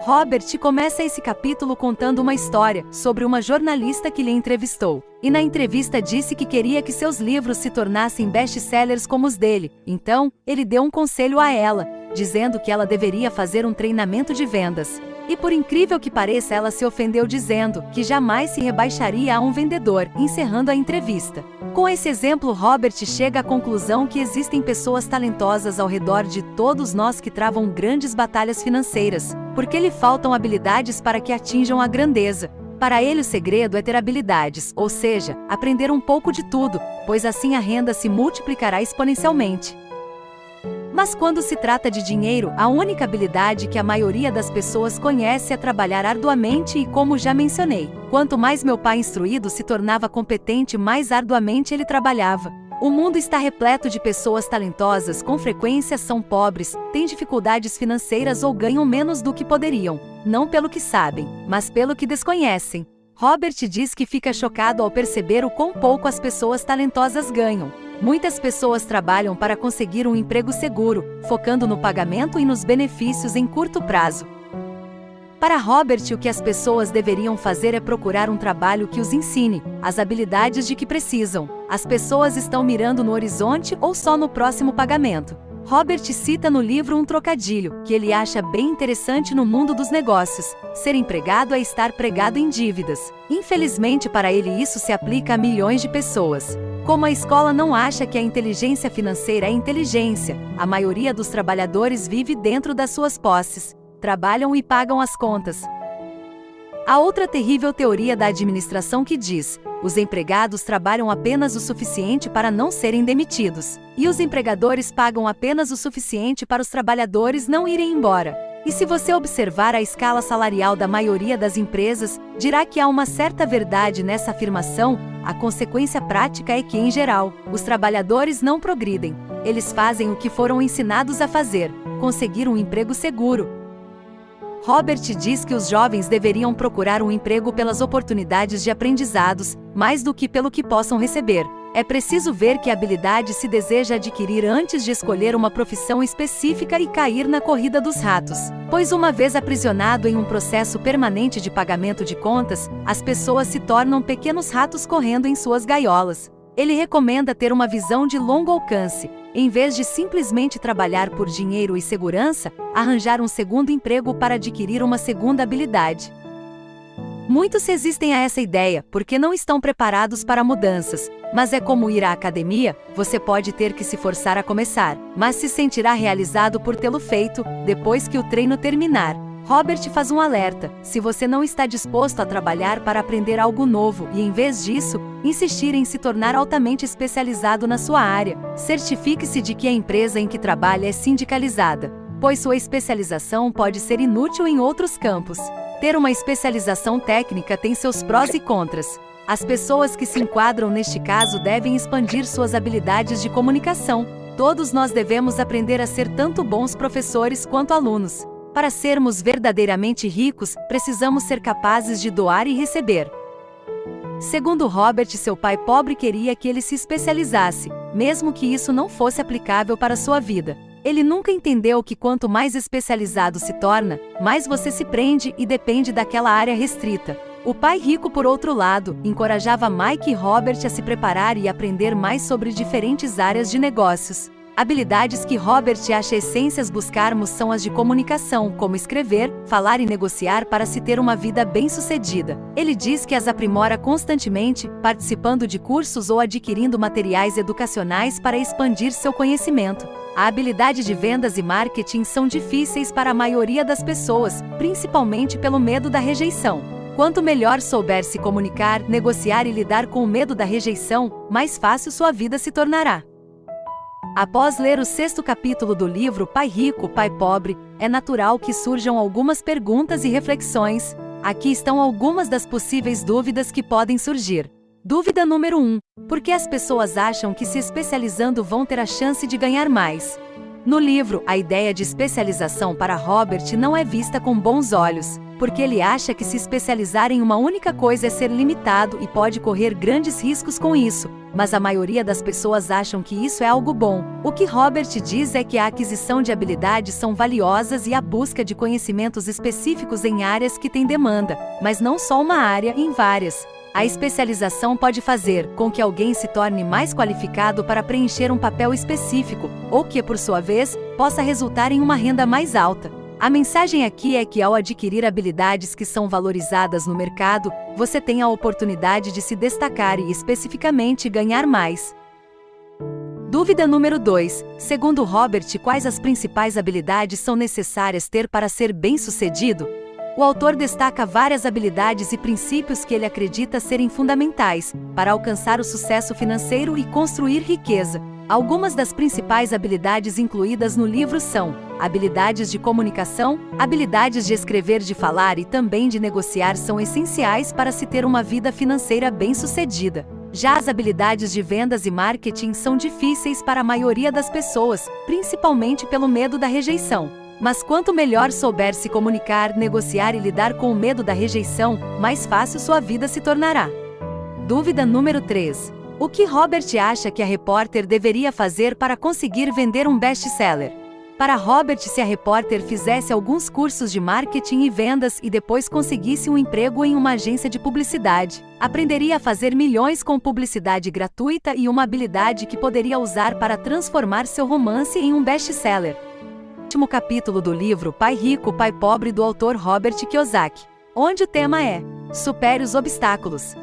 Robert começa esse capítulo contando uma história sobre uma jornalista que lhe entrevistou, e na entrevista disse que queria que seus livros se tornassem best-sellers como os dele. Então, ele deu um conselho a ela, dizendo que ela deveria fazer um treinamento de vendas. E por incrível que pareça, ela se ofendeu dizendo que jamais se rebaixaria a um vendedor, encerrando a entrevista. Com esse exemplo, Robert chega à conclusão que existem pessoas talentosas ao redor de todos nós que travam grandes batalhas financeiras, porque lhe faltam habilidades para que atinjam a grandeza. Para ele o segredo é ter habilidades, ou seja, aprender um pouco de tudo, pois assim a renda se multiplicará exponencialmente. Mas quando se trata de dinheiro, a única habilidade que a maioria das pessoas conhece é trabalhar arduamente e, como já mencionei, quanto mais meu pai instruído se tornava competente, mais arduamente ele trabalhava. O mundo está repleto de pessoas talentosas, com frequência são pobres, têm dificuldades financeiras ou ganham menos do que poderiam, não pelo que sabem, mas pelo que desconhecem. Robert diz que fica chocado ao perceber o quão pouco as pessoas talentosas ganham. Muitas pessoas trabalham para conseguir um emprego seguro, focando no pagamento e nos benefícios em curto prazo. Para Robert, o que as pessoas deveriam fazer é procurar um trabalho que os ensine as habilidades de que precisam. As pessoas estão mirando no horizonte ou só no próximo pagamento. Robert cita no livro um trocadilho, que ele acha bem interessante no mundo dos negócios: ser empregado é estar pregado em dívidas. Infelizmente para ele isso se aplica a milhões de pessoas. Como a escola não acha que a inteligência financeira é inteligência, a maioria dos trabalhadores vive dentro das suas posses, trabalham e pagam as contas. Há outra terrível teoria da administração que diz: os empregados trabalham apenas o suficiente para não serem demitidos, e os empregadores pagam apenas o suficiente para os trabalhadores não irem embora. E se você observar a escala salarial da maioria das empresas, dirá que há uma certa verdade nessa afirmação. A consequência prática é que, em geral, os trabalhadores não progridem. Eles fazem o que foram ensinados a fazer: conseguir um emprego seguro. Robert diz que os jovens deveriam procurar um emprego pelas oportunidades de aprendizados, mais do que pelo que possam receber. É preciso ver que habilidade se deseja adquirir antes de escolher uma profissão específica e cair na corrida dos ratos. Pois uma vez aprisionado em um processo permanente de pagamento de contas, as pessoas se tornam pequenos ratos correndo em suas gaiolas. Ele recomenda ter uma visão de longo alcance. Em vez de simplesmente trabalhar por dinheiro e segurança, arranjar um segundo emprego para adquirir uma segunda habilidade. Muitos resistem a essa ideia porque não estão preparados para mudanças, mas é como ir à academia: você pode ter que se forçar a começar, mas se sentirá realizado por tê-lo feito, depois que o treino terminar. Robert faz um alerta: se você não está disposto a trabalhar para aprender algo novo e, em vez disso, insistir em se tornar altamente especializado na sua área, certifique-se de que a empresa em que trabalha é sindicalizada, pois sua especialização pode ser inútil em outros campos. Ter uma especialização técnica tem seus prós e contras. As pessoas que se enquadram neste caso devem expandir suas habilidades de comunicação. Todos nós devemos aprender a ser tanto bons professores quanto alunos. Para sermos verdadeiramente ricos, precisamos ser capazes de doar e receber. Segundo Robert, seu pai pobre queria que ele se especializasse, mesmo que isso não fosse aplicável para sua vida. Ele nunca entendeu que quanto mais especializado se torna, mais você se prende e depende daquela área restrita. O pai rico, por outro lado, encorajava Mike e Robert a se preparar e aprender mais sobre diferentes áreas de negócios. Habilidades que Robert acha essências buscarmos são as de comunicação, como escrever, falar e negociar para se ter uma vida bem-sucedida. Ele diz que as aprimora constantemente, participando de cursos ou adquirindo materiais educacionais para expandir seu conhecimento. A habilidade de vendas e marketing são difíceis para a maioria das pessoas, principalmente pelo medo da rejeição. Quanto melhor souber se comunicar, negociar e lidar com o medo da rejeição, mais fácil sua vida se tornará. Após ler o 6º capítulo do livro Pai Rico, Pai Pobre, é natural que surjam algumas perguntas e reflexões. Aqui estão algumas das possíveis dúvidas que podem surgir. Dúvida número 1. Por que as pessoas acham que se especializando vão ter a chance de ganhar mais? No livro, a ideia de especialização para Robert não é vista com bons olhos, porque ele acha que se especializar em uma única coisa é ser limitado e pode correr grandes riscos com isso, mas a maioria das pessoas acham que isso é algo bom. O que Robert diz é que a aquisição de habilidades são valiosas e a busca de conhecimentos específicos em áreas que têm demanda, mas não só uma área, em várias. A especialização pode fazer com que alguém se torne mais qualificado para preencher um papel específico, ou que, por sua vez, possa resultar em uma renda mais alta. A mensagem aqui é que ao adquirir habilidades que são valorizadas no mercado, você tem a oportunidade de se destacar e especificamente ganhar mais. Dúvida número 2. Segundo Robert, quais as principais habilidades são necessárias ter para ser bem-sucedido? O autor destaca várias habilidades e princípios que ele acredita serem fundamentais para alcançar o sucesso financeiro e construir riqueza. Algumas das principais habilidades incluídas no livro são habilidades de comunicação, habilidades de escrever, de falar e também de negociar são essenciais para se ter uma vida financeira bem-sucedida. Já as habilidades de vendas e marketing são difíceis para a maioria das pessoas, principalmente pelo medo da rejeição. Mas quanto melhor souber se comunicar, negociar e lidar com o medo da rejeição, mais fácil sua vida se tornará. Dúvida número 3. O que Robert acha que a repórter deveria fazer para conseguir vender um best-seller? Para Robert, se a repórter fizesse alguns cursos de marketing e vendas e depois conseguisse um emprego em uma agência de publicidade, aprenderia a fazer milhões com publicidade gratuita e uma habilidade que poderia usar para transformar seu romance em um best-seller. Último capítulo do livro Pai Rico, Pai Pobre, do autor Robert Kiyosaki, onde o tema é Supere os obstáculos.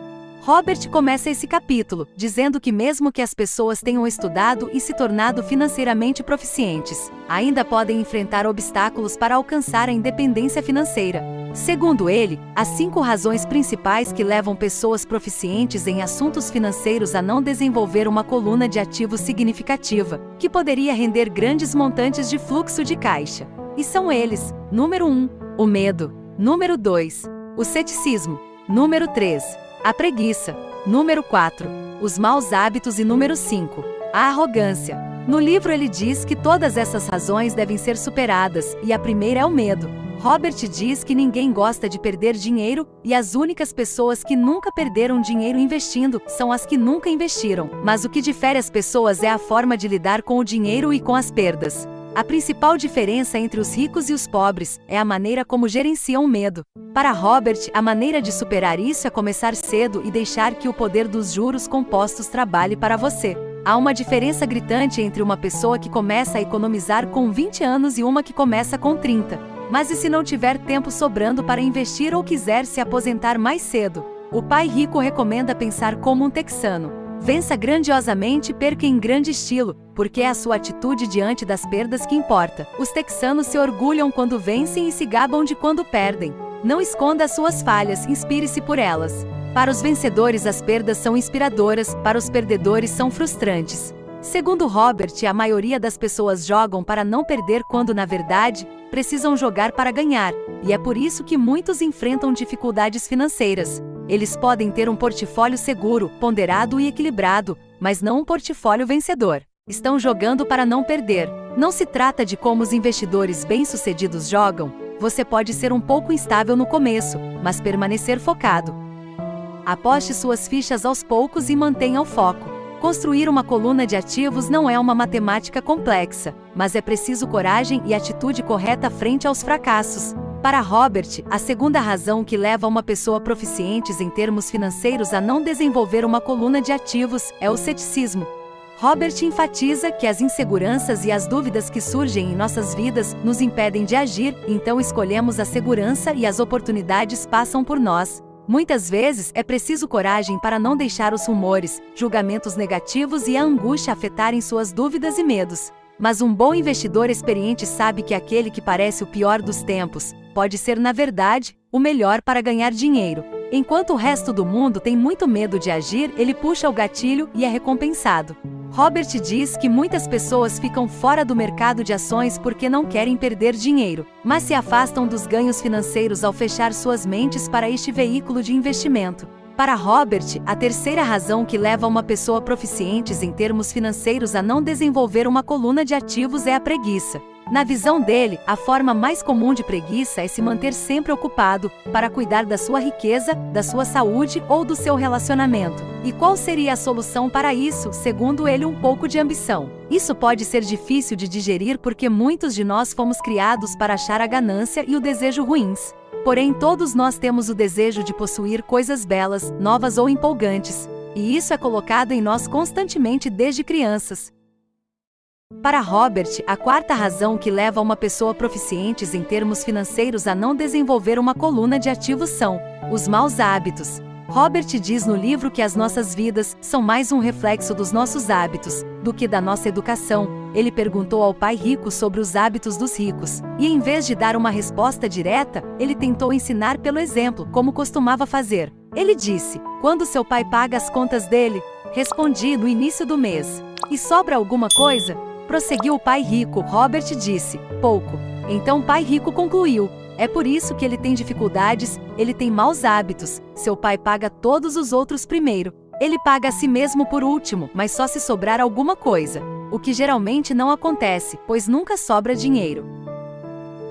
Robert começa esse capítulo dizendo que mesmo que as pessoas tenham estudado e se tornado financeiramente proficientes, ainda podem enfrentar obstáculos para alcançar a independência financeira. Segundo ele, as 5 razões principais que levam pessoas proficientes em assuntos financeiros a não desenvolver uma coluna de ativos significativa, que poderia render grandes montantes de fluxo de caixa. E são eles: número 1, o medo; número 2, o ceticismo; número 3, a preguiça; número 4, os maus hábitos; e número 5, a arrogância. No livro ele diz que todas essas razões devem ser superadas, e a primeira é o medo. Robert diz que ninguém gosta de perder dinheiro, e as únicas pessoas que nunca perderam dinheiro investindo são as que nunca investiram. Mas o que difere as pessoas é a forma de lidar com o dinheiro e com as perdas. A principal diferença entre os ricos e os pobres é a maneira como gerenciam o medo. Para Robert, a maneira de superar isso é começar cedo e deixar que o poder dos juros compostos trabalhe para você. Há uma diferença gritante entre uma pessoa que começa a economizar com 20 anos e uma que começa com 30. Mas e se não tiver tempo sobrando para investir ou quiser se aposentar mais cedo? O pai rico recomenda pensar como um texano. Vença grandiosamente e perca em grande estilo, porque é a sua atitude diante das perdas que importa. Os texanos se orgulham quando vencem e se gabam de quando perdem. Não esconda as suas falhas, inspire-se por elas. Para os vencedores as perdas são inspiradoras, para os perdedores são frustrantes. Segundo Robert, a maioria das pessoas jogam para não perder quando, na verdade, precisam jogar para ganhar, e é por isso que muitos enfrentam dificuldades financeiras. Eles podem ter um portfólio seguro, ponderado e equilibrado, mas não um portfólio vencedor. Estão jogando para não perder. Não se trata de como os investidores bem-sucedidos jogam. Você pode ser um pouco instável no começo, mas permanecer focado. Aposte suas fichas aos poucos e mantenha o foco. Construir uma coluna de ativos não é uma matemática complexa, mas é preciso coragem e atitude correta frente aos fracassos. Para Robert, a segunda razão que leva uma pessoa proficiente em termos financeiros a não desenvolver uma coluna de ativos é o ceticismo. Robert enfatiza que as inseguranças e as dúvidas que surgem em nossas vidas nos impedem de agir, então escolhemos a segurança e as oportunidades passam por nós. Muitas vezes é preciso coragem para não deixar os rumores, julgamentos negativos e a angústia afetarem suas dúvidas e medos. Mas um bom investidor experiente sabe que aquele que parece o pior dos tempos pode ser, na verdade, o melhor para ganhar dinheiro. Enquanto o resto do mundo tem muito medo de agir, ele puxa o gatilho e é recompensado. Robert diz que muitas pessoas ficam fora do mercado de ações porque não querem perder dinheiro, mas se afastam dos ganhos financeiros ao fechar suas mentes para este veículo de investimento. Para Robert, a terceira razão que leva uma pessoa proficiente em termos financeiros a não desenvolver uma coluna de ativos é a preguiça. Na visão dele, a forma mais comum de preguiça é se manter sempre ocupado para cuidar da sua riqueza, da sua saúde ou do seu relacionamento. E qual seria a solução para isso? Segundo ele, um pouco de ambição. Isso pode ser difícil de digerir porque muitos de nós fomos criados para achar a ganância e o desejo ruins. Porém, todos nós temos o desejo de possuir coisas belas, novas ou empolgantes. E isso é colocado em nós constantemente desde crianças. Para Robert, a quarta razão que leva uma pessoa proficiente em termos financeiros a não desenvolver uma coluna de ativos são os maus hábitos. Robert diz no livro que as nossas vidas são mais um reflexo dos nossos hábitos do que da nossa educação. Ele perguntou ao pai rico sobre os hábitos dos ricos, e em vez de dar uma resposta direta, ele tentou ensinar pelo exemplo, como costumava fazer. Ele disse: "Quando seu pai paga as contas dele?" Respondi: "No início do mês." "E sobra alguma coisa?" Prosseguiu o pai rico. Robert disse: "Pouco." Então o pai rico concluiu: "É por isso que ele tem dificuldades, ele tem maus hábitos. Seu pai paga todos os outros primeiro. Ele paga a si mesmo por último, mas só se sobrar alguma coisa. O que geralmente não acontece, pois nunca sobra dinheiro."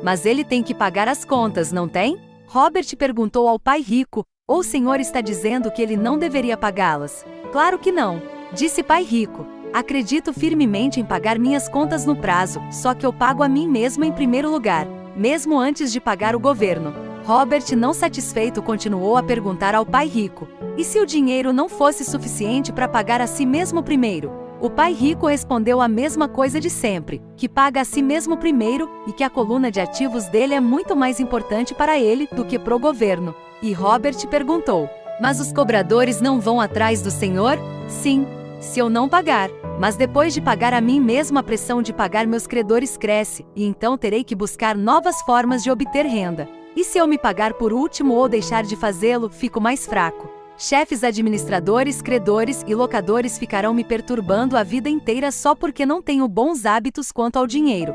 "Mas ele tem que pagar as contas, não tem?" Robert perguntou ao pai rico. "Ou o senhor está dizendo que ele não deveria pagá-las?" "Claro que não," disse pai rico. "Acredito firmemente em pagar minhas contas no prazo, só que eu pago a mim mesmo em primeiro lugar, mesmo antes de pagar o governo." Robert, não satisfeito, continuou a perguntar ao pai rico: "E se o dinheiro não fosse suficiente para pagar a si mesmo primeiro?" O pai rico respondeu a mesma coisa de sempre, que paga a si mesmo primeiro e que a coluna de ativos dele é muito mais importante para ele do que para o governo. E Robert perguntou: "Mas os cobradores não vão atrás do senhor?" "Sim, se eu não pagar. Mas depois de pagar a mim mesmo, a pressão de pagar meus credores cresce, e então terei que buscar novas formas de obter renda. E se eu me pagar por último ou deixar de fazê-lo, fico mais fraco. Chefes administradores, credores e locadores ficarão me perturbando a vida inteira só porque não tenho bons hábitos quanto ao dinheiro."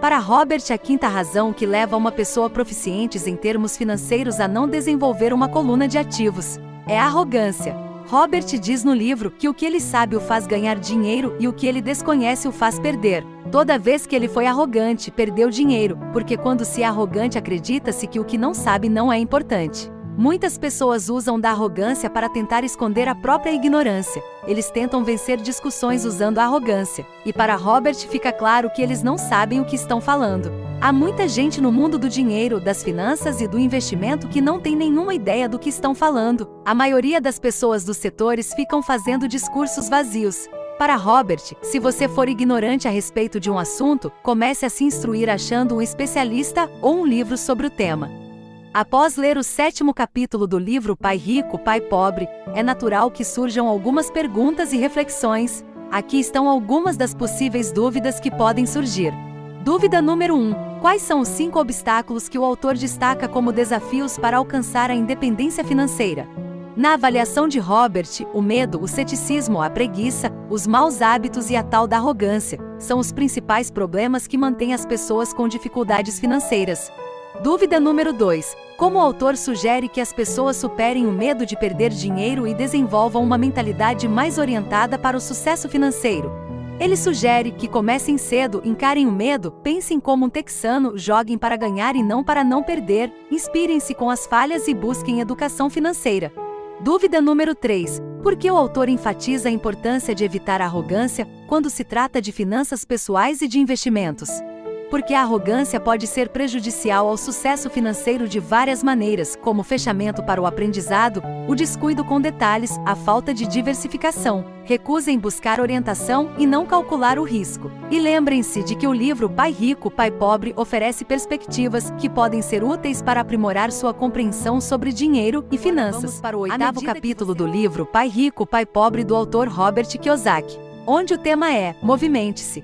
Para Robert, a quinta razão que leva uma pessoa proficiente em termos financeiros a não desenvolver uma coluna de ativos é a arrogância. Robert diz no livro que o que ele sabe o faz ganhar dinheiro e o que ele desconhece o faz perder. Toda vez que ele foi arrogante, perdeu dinheiro, porque quando se é arrogante acredita-se que o que não sabe não é importante. Muitas pessoas usam da arrogância para tentar esconder a própria ignorância. Eles tentam vencer discussões usando a arrogância. E para Robert fica claro que eles não sabem o que estão falando. Há muita gente no mundo do dinheiro, das finanças e do investimento que não tem nenhuma ideia do que estão falando. A maioria das pessoas dos setores ficam fazendo discursos vazios. Para Robert, se você for ignorante a respeito de um assunto, comece a se instruir achando um especialista ou um livro sobre o tema. Após ler o 7º capítulo do livro Pai Rico, Pai Pobre, é natural que surjam algumas perguntas e reflexões. Aqui estão algumas das possíveis dúvidas que podem surgir. Dúvida número 1. Quais são os 5 obstáculos que o autor destaca como desafios para alcançar a independência financeira? Na avaliação de Robert, o medo, o ceticismo, a preguiça, os maus hábitos e a tal da arrogância são os principais problemas que mantêm as pessoas com dificuldades financeiras. Dúvida número 2. Como o autor sugere que as pessoas superem o medo de perder dinheiro e desenvolvam uma mentalidade mais orientada para o sucesso financeiro? Ele sugere que comecem cedo, encarem o medo, pensem como um texano, joguem para ganhar e não para não perder, inspirem-se com as falhas e busquem educação financeira. Dúvida número 3. Por que o autor enfatiza a importância de evitar a arrogância quando se trata de finanças pessoais e de investimentos? Porque a arrogância pode ser prejudicial ao sucesso financeiro de várias maneiras, como fechamento para o aprendizado, o descuido com detalhes, a falta de diversificação, recusa em buscar orientação e não calcular o risco. E lembrem-se de que o livro Pai Rico, Pai Pobre oferece perspectivas que podem ser úteis para aprimorar sua compreensão sobre dinheiro e finanças. Vamos para o 8º capítulo do livro Pai Rico, Pai Pobre do autor Robert Kiyosaki, onde o tema é Movimente-se.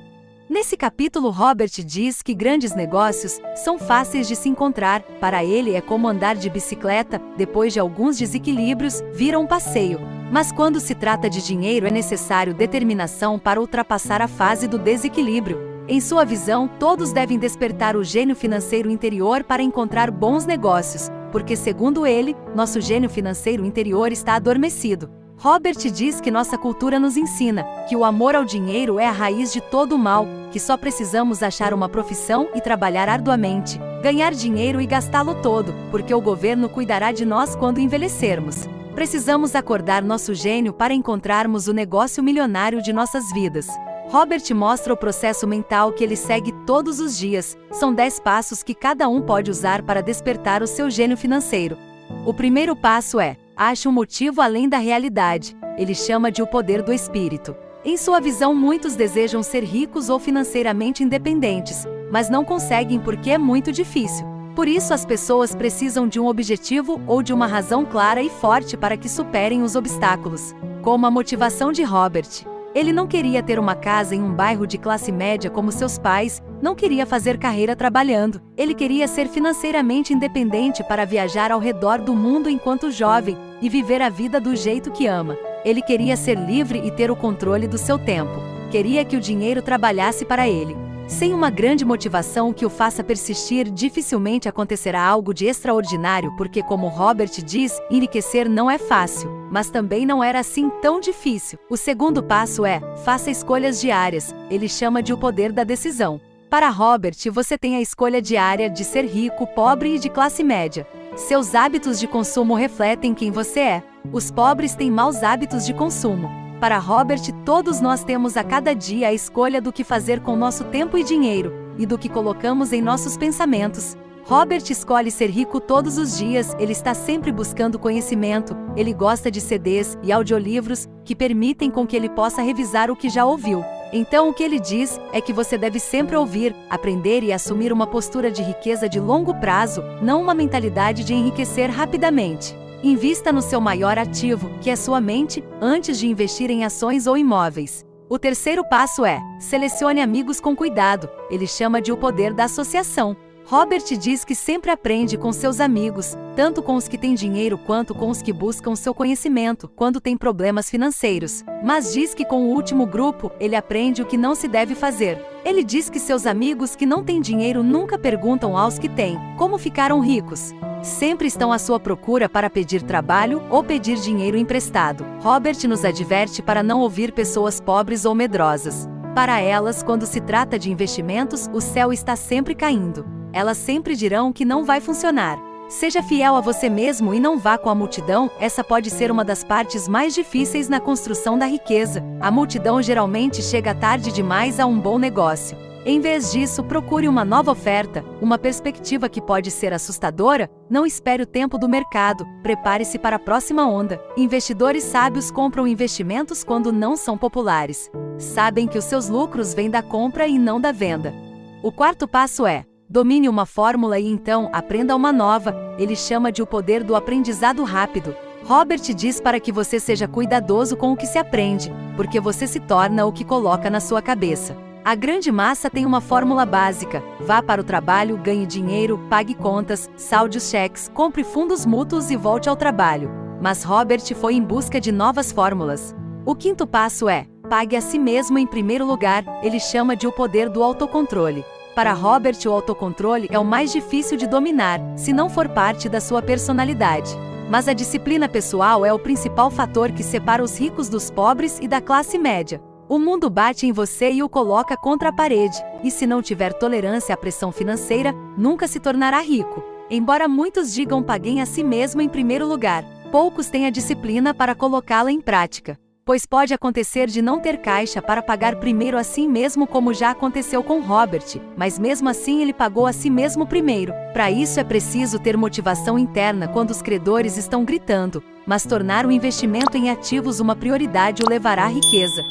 Nesse capítulo, Robert diz que grandes negócios são fáceis de se encontrar. Para ele é como andar de bicicleta, depois de alguns desequilíbrios, vira um passeio. Mas quando se trata de dinheiro é necessário determinação para ultrapassar a fase do desequilíbrio. Em sua visão, todos devem despertar o gênio financeiro interior para encontrar bons negócios, porque segundo ele, nosso gênio financeiro interior está adormecido. Robert diz que nossa cultura nos ensina que o amor ao dinheiro é a raiz de todo o mal, que só precisamos achar uma profissão e trabalhar arduamente, ganhar dinheiro e gastá-lo todo, porque o governo cuidará de nós quando envelhecermos. Precisamos acordar nosso gênio para encontrarmos o negócio milionário de nossas vidas. Robert mostra o processo mental que ele segue todos os dias. São 10 passos que cada um pode usar para despertar o seu gênio financeiro. O primeiro passo é: ache um motivo além da realidade. Ele chama de o poder do espírito. Em sua visão, muitos desejam ser ricos ou financeiramente independentes, mas não conseguem porque é muito difícil. Por isso, as pessoas precisam de um objetivo ou de uma razão clara e forte para que superem os obstáculos. Como a motivação de Robert. Ele não queria ter uma casa em um bairro de classe média como seus pais, não queria fazer carreira trabalhando. Ele queria ser financeiramente independente para viajar ao redor do mundo enquanto jovem e viver a vida do jeito que ama. Ele queria ser livre e ter o controle do seu tempo. Queria que o dinheiro trabalhasse para ele. Sem uma grande motivação que o faça persistir, dificilmente acontecerá algo de extraordinário, porque, como Robert diz, enriquecer não é fácil, mas também não era assim tão difícil. O segundo passo é: faça escolhas diárias. Ele chama de o poder da decisão. Para Robert, você tem a escolha diária de ser rico, pobre e de classe média. Seus hábitos de consumo refletem quem você é. Os pobres têm maus hábitos de consumo. Para Robert, todos nós temos a cada dia a escolha do que fazer com nosso tempo e dinheiro, e do que colocamos em nossos pensamentos. Robert escolhe ser rico todos os dias, ele está sempre buscando conhecimento, ele gosta de CDs e audiolivros que permitem com que ele possa revisar o que já ouviu. Então o que ele diz é que você deve sempre ouvir, aprender e assumir uma postura de riqueza de longo prazo, não uma mentalidade de enriquecer rapidamente. Invista no seu maior ativo, que é sua mente, antes de investir em ações ou imóveis. O terceiro passo é: selecione amigos com cuidado. Ele chama de o poder da associação. Robert diz que sempre aprende com seus amigos, tanto com os que têm dinheiro quanto com os que buscam seu conhecimento, quando tem problemas financeiros. Mas diz que com o último grupo, ele aprende o que não se deve fazer. Ele diz que seus amigos que não têm dinheiro nunca perguntam aos que têm como ficaram ricos. Sempre estão à sua procura para pedir trabalho ou pedir dinheiro emprestado. Robert nos adverte para não ouvir pessoas pobres ou medrosas. Para elas, quando se trata de investimentos, o céu está sempre caindo. Elas sempre dirão que não vai funcionar. Seja fiel a você mesmo e não vá com a multidão, essa pode ser uma das partes mais difíceis na construção da riqueza. A multidão geralmente chega tarde demais a um bom negócio. Em vez disso, procure uma nova oferta, uma perspectiva que pode ser assustadora. Não espere o tempo do mercado, prepare-se para a próxima onda. Investidores sábios compram investimentos quando não são populares. Sabem que os seus lucros vêm da compra e não da venda. O quarto passo é: domine uma fórmula e então aprenda uma nova. Ele chama de o poder do aprendizado rápido. Robert diz para que você seja cuidadoso com o que se aprende, porque você se torna o que coloca na sua cabeça. A grande massa tem uma fórmula básica: vá para o trabalho, ganhe dinheiro, pague contas, salde os cheques, compre fundos mútuos e volte ao trabalho. Mas Robert foi em busca de novas fórmulas. O quinto passo é: pague a si mesmo em primeiro lugar. Ele chama de o poder do autocontrole. Para Robert, o autocontrole é o mais difícil de dominar, se não for parte da sua personalidade. Mas a disciplina pessoal é o principal fator que separa os ricos dos pobres e da classe média. O mundo bate em você e o coloca contra a parede, e se não tiver tolerância à pressão financeira, nunca se tornará rico. Embora muitos digam paguem a si mesmo em primeiro lugar, poucos têm a disciplina para colocá-la em prática. Pois pode acontecer de não ter caixa para pagar primeiro a si mesmo, como já aconteceu com Robert, mas mesmo assim ele pagou a si mesmo primeiro. Para isso é preciso ter motivação interna quando os credores estão gritando, mas tornar o investimento em ativos uma prioridade o levará à riqueza.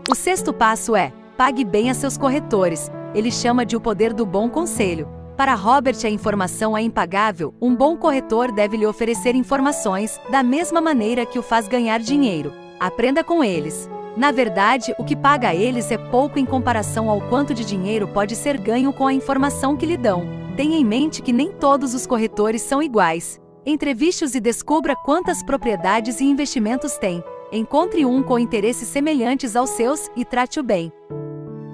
O sexto passo é: pague bem a seus corretores. Ele chama de o poder do bom conselho. Para Robert, a informação é impagável. Um bom corretor deve lhe oferecer informações, da mesma maneira que o faz ganhar dinheiro. Aprenda com eles. Na verdade, o que paga a eles é pouco em comparação ao quanto de dinheiro pode ser ganho com a informação que lhe dão. Tenha em mente que nem todos os corretores são iguais. Entreviste-os e descubra quantas propriedades e investimentos têm. Encontre um com interesses semelhantes aos seus e trate-o bem.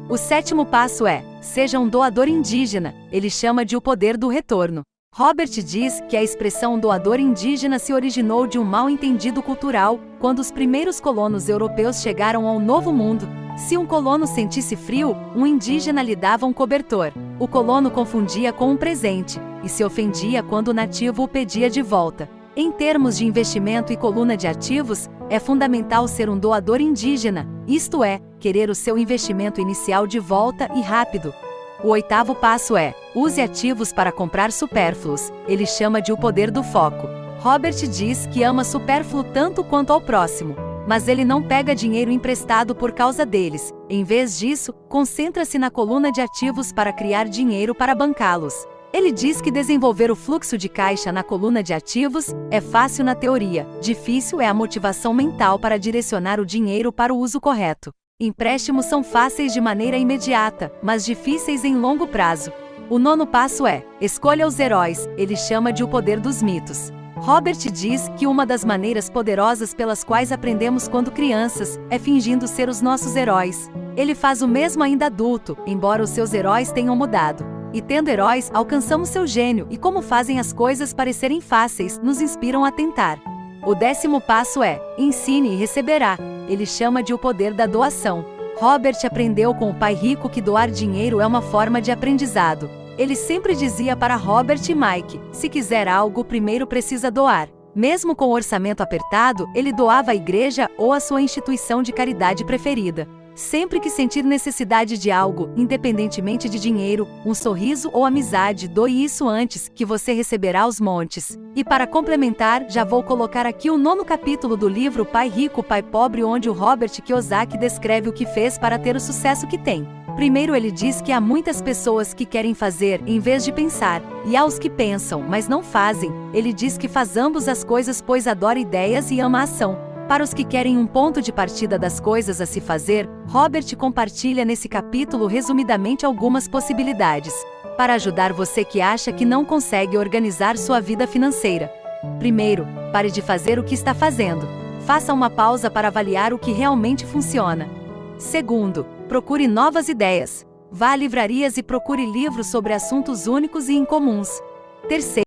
O sétimo passo é: seja um doador indígena. Ele chama de o poder do retorno. Robert diz que a expressão doador indígena se originou de um mal-entendido cultural, quando os primeiros colonos europeus chegaram ao Novo Mundo. Se um colono sentisse frio, um indígena lhe dava um cobertor. O colono confundia com um presente, e se ofendia quando o nativo o pedia de volta. Em termos de investimento e coluna de ativos, é fundamental ser um doador indígena, isto é, querer o seu investimento inicial de volta e rápido. O oitavo passo é: use ativos para comprar supérfluos. Ele chama de o poder do foco. Robert diz que ama supérfluo tanto quanto ao próximo. mas ele não pega dinheiro emprestado por causa deles. Em vez disso, concentra-se na coluna de ativos para criar dinheiro para bancá-los. Ele diz que desenvolver o fluxo de caixa na coluna de ativos é fácil na teoria, difícil é a motivação mental para direcionar o dinheiro para o uso correto. Empréstimos são fáceis de maneira imediata, mas difíceis em longo prazo. O nono passo é: escolha os heróis, ele chama de o poder dos mitos. Robert diz que uma das maneiras poderosas pelas quais aprendemos quando crianças é fingindo ser os nossos heróis. Ele faz o mesmo ainda adulto, embora os seus heróis tenham mudado. E tendo heróis, alcançamos seu gênio, e como fazem as coisas parecerem fáceis, nos inspiram a tentar. O 10º passo é: ensine e receberá. Ele chama de o poder da doação. Robert aprendeu com o pai rico que doar dinheiro é uma forma de aprendizado. Ele sempre dizia para Robert e Mike: se quiser algo, primeiro precisa doar. Mesmo com o orçamento apertado, ele doava à igreja ou à sua instituição de caridade preferida. Sempre que sentir necessidade de algo, independentemente de dinheiro, um sorriso ou amizade, doe isso antes, que você receberá os montes. E para complementar, já vou colocar aqui o 9º capítulo do livro Pai Rico, Pai Pobre, onde o Robert Kiyosaki descreve o que fez para ter o sucesso que tem. Primeiro ele diz que há muitas pessoas que querem fazer, em vez de pensar, e há os que pensam, mas não fazem. Ele diz que faz ambas as coisas, pois adora ideias e ama a ação. Para os que querem um ponto de partida das coisas a se fazer, Robert compartilha nesse capítulo resumidamente algumas possibilidades para ajudar você que acha que não consegue organizar sua vida financeira. Primeiro, pare de fazer o que está fazendo. Faça uma pausa para avaliar o que realmente funciona. Segundo, procure novas ideias. Vá a livrarias e procure livros sobre assuntos únicos e incomuns. Terceiro,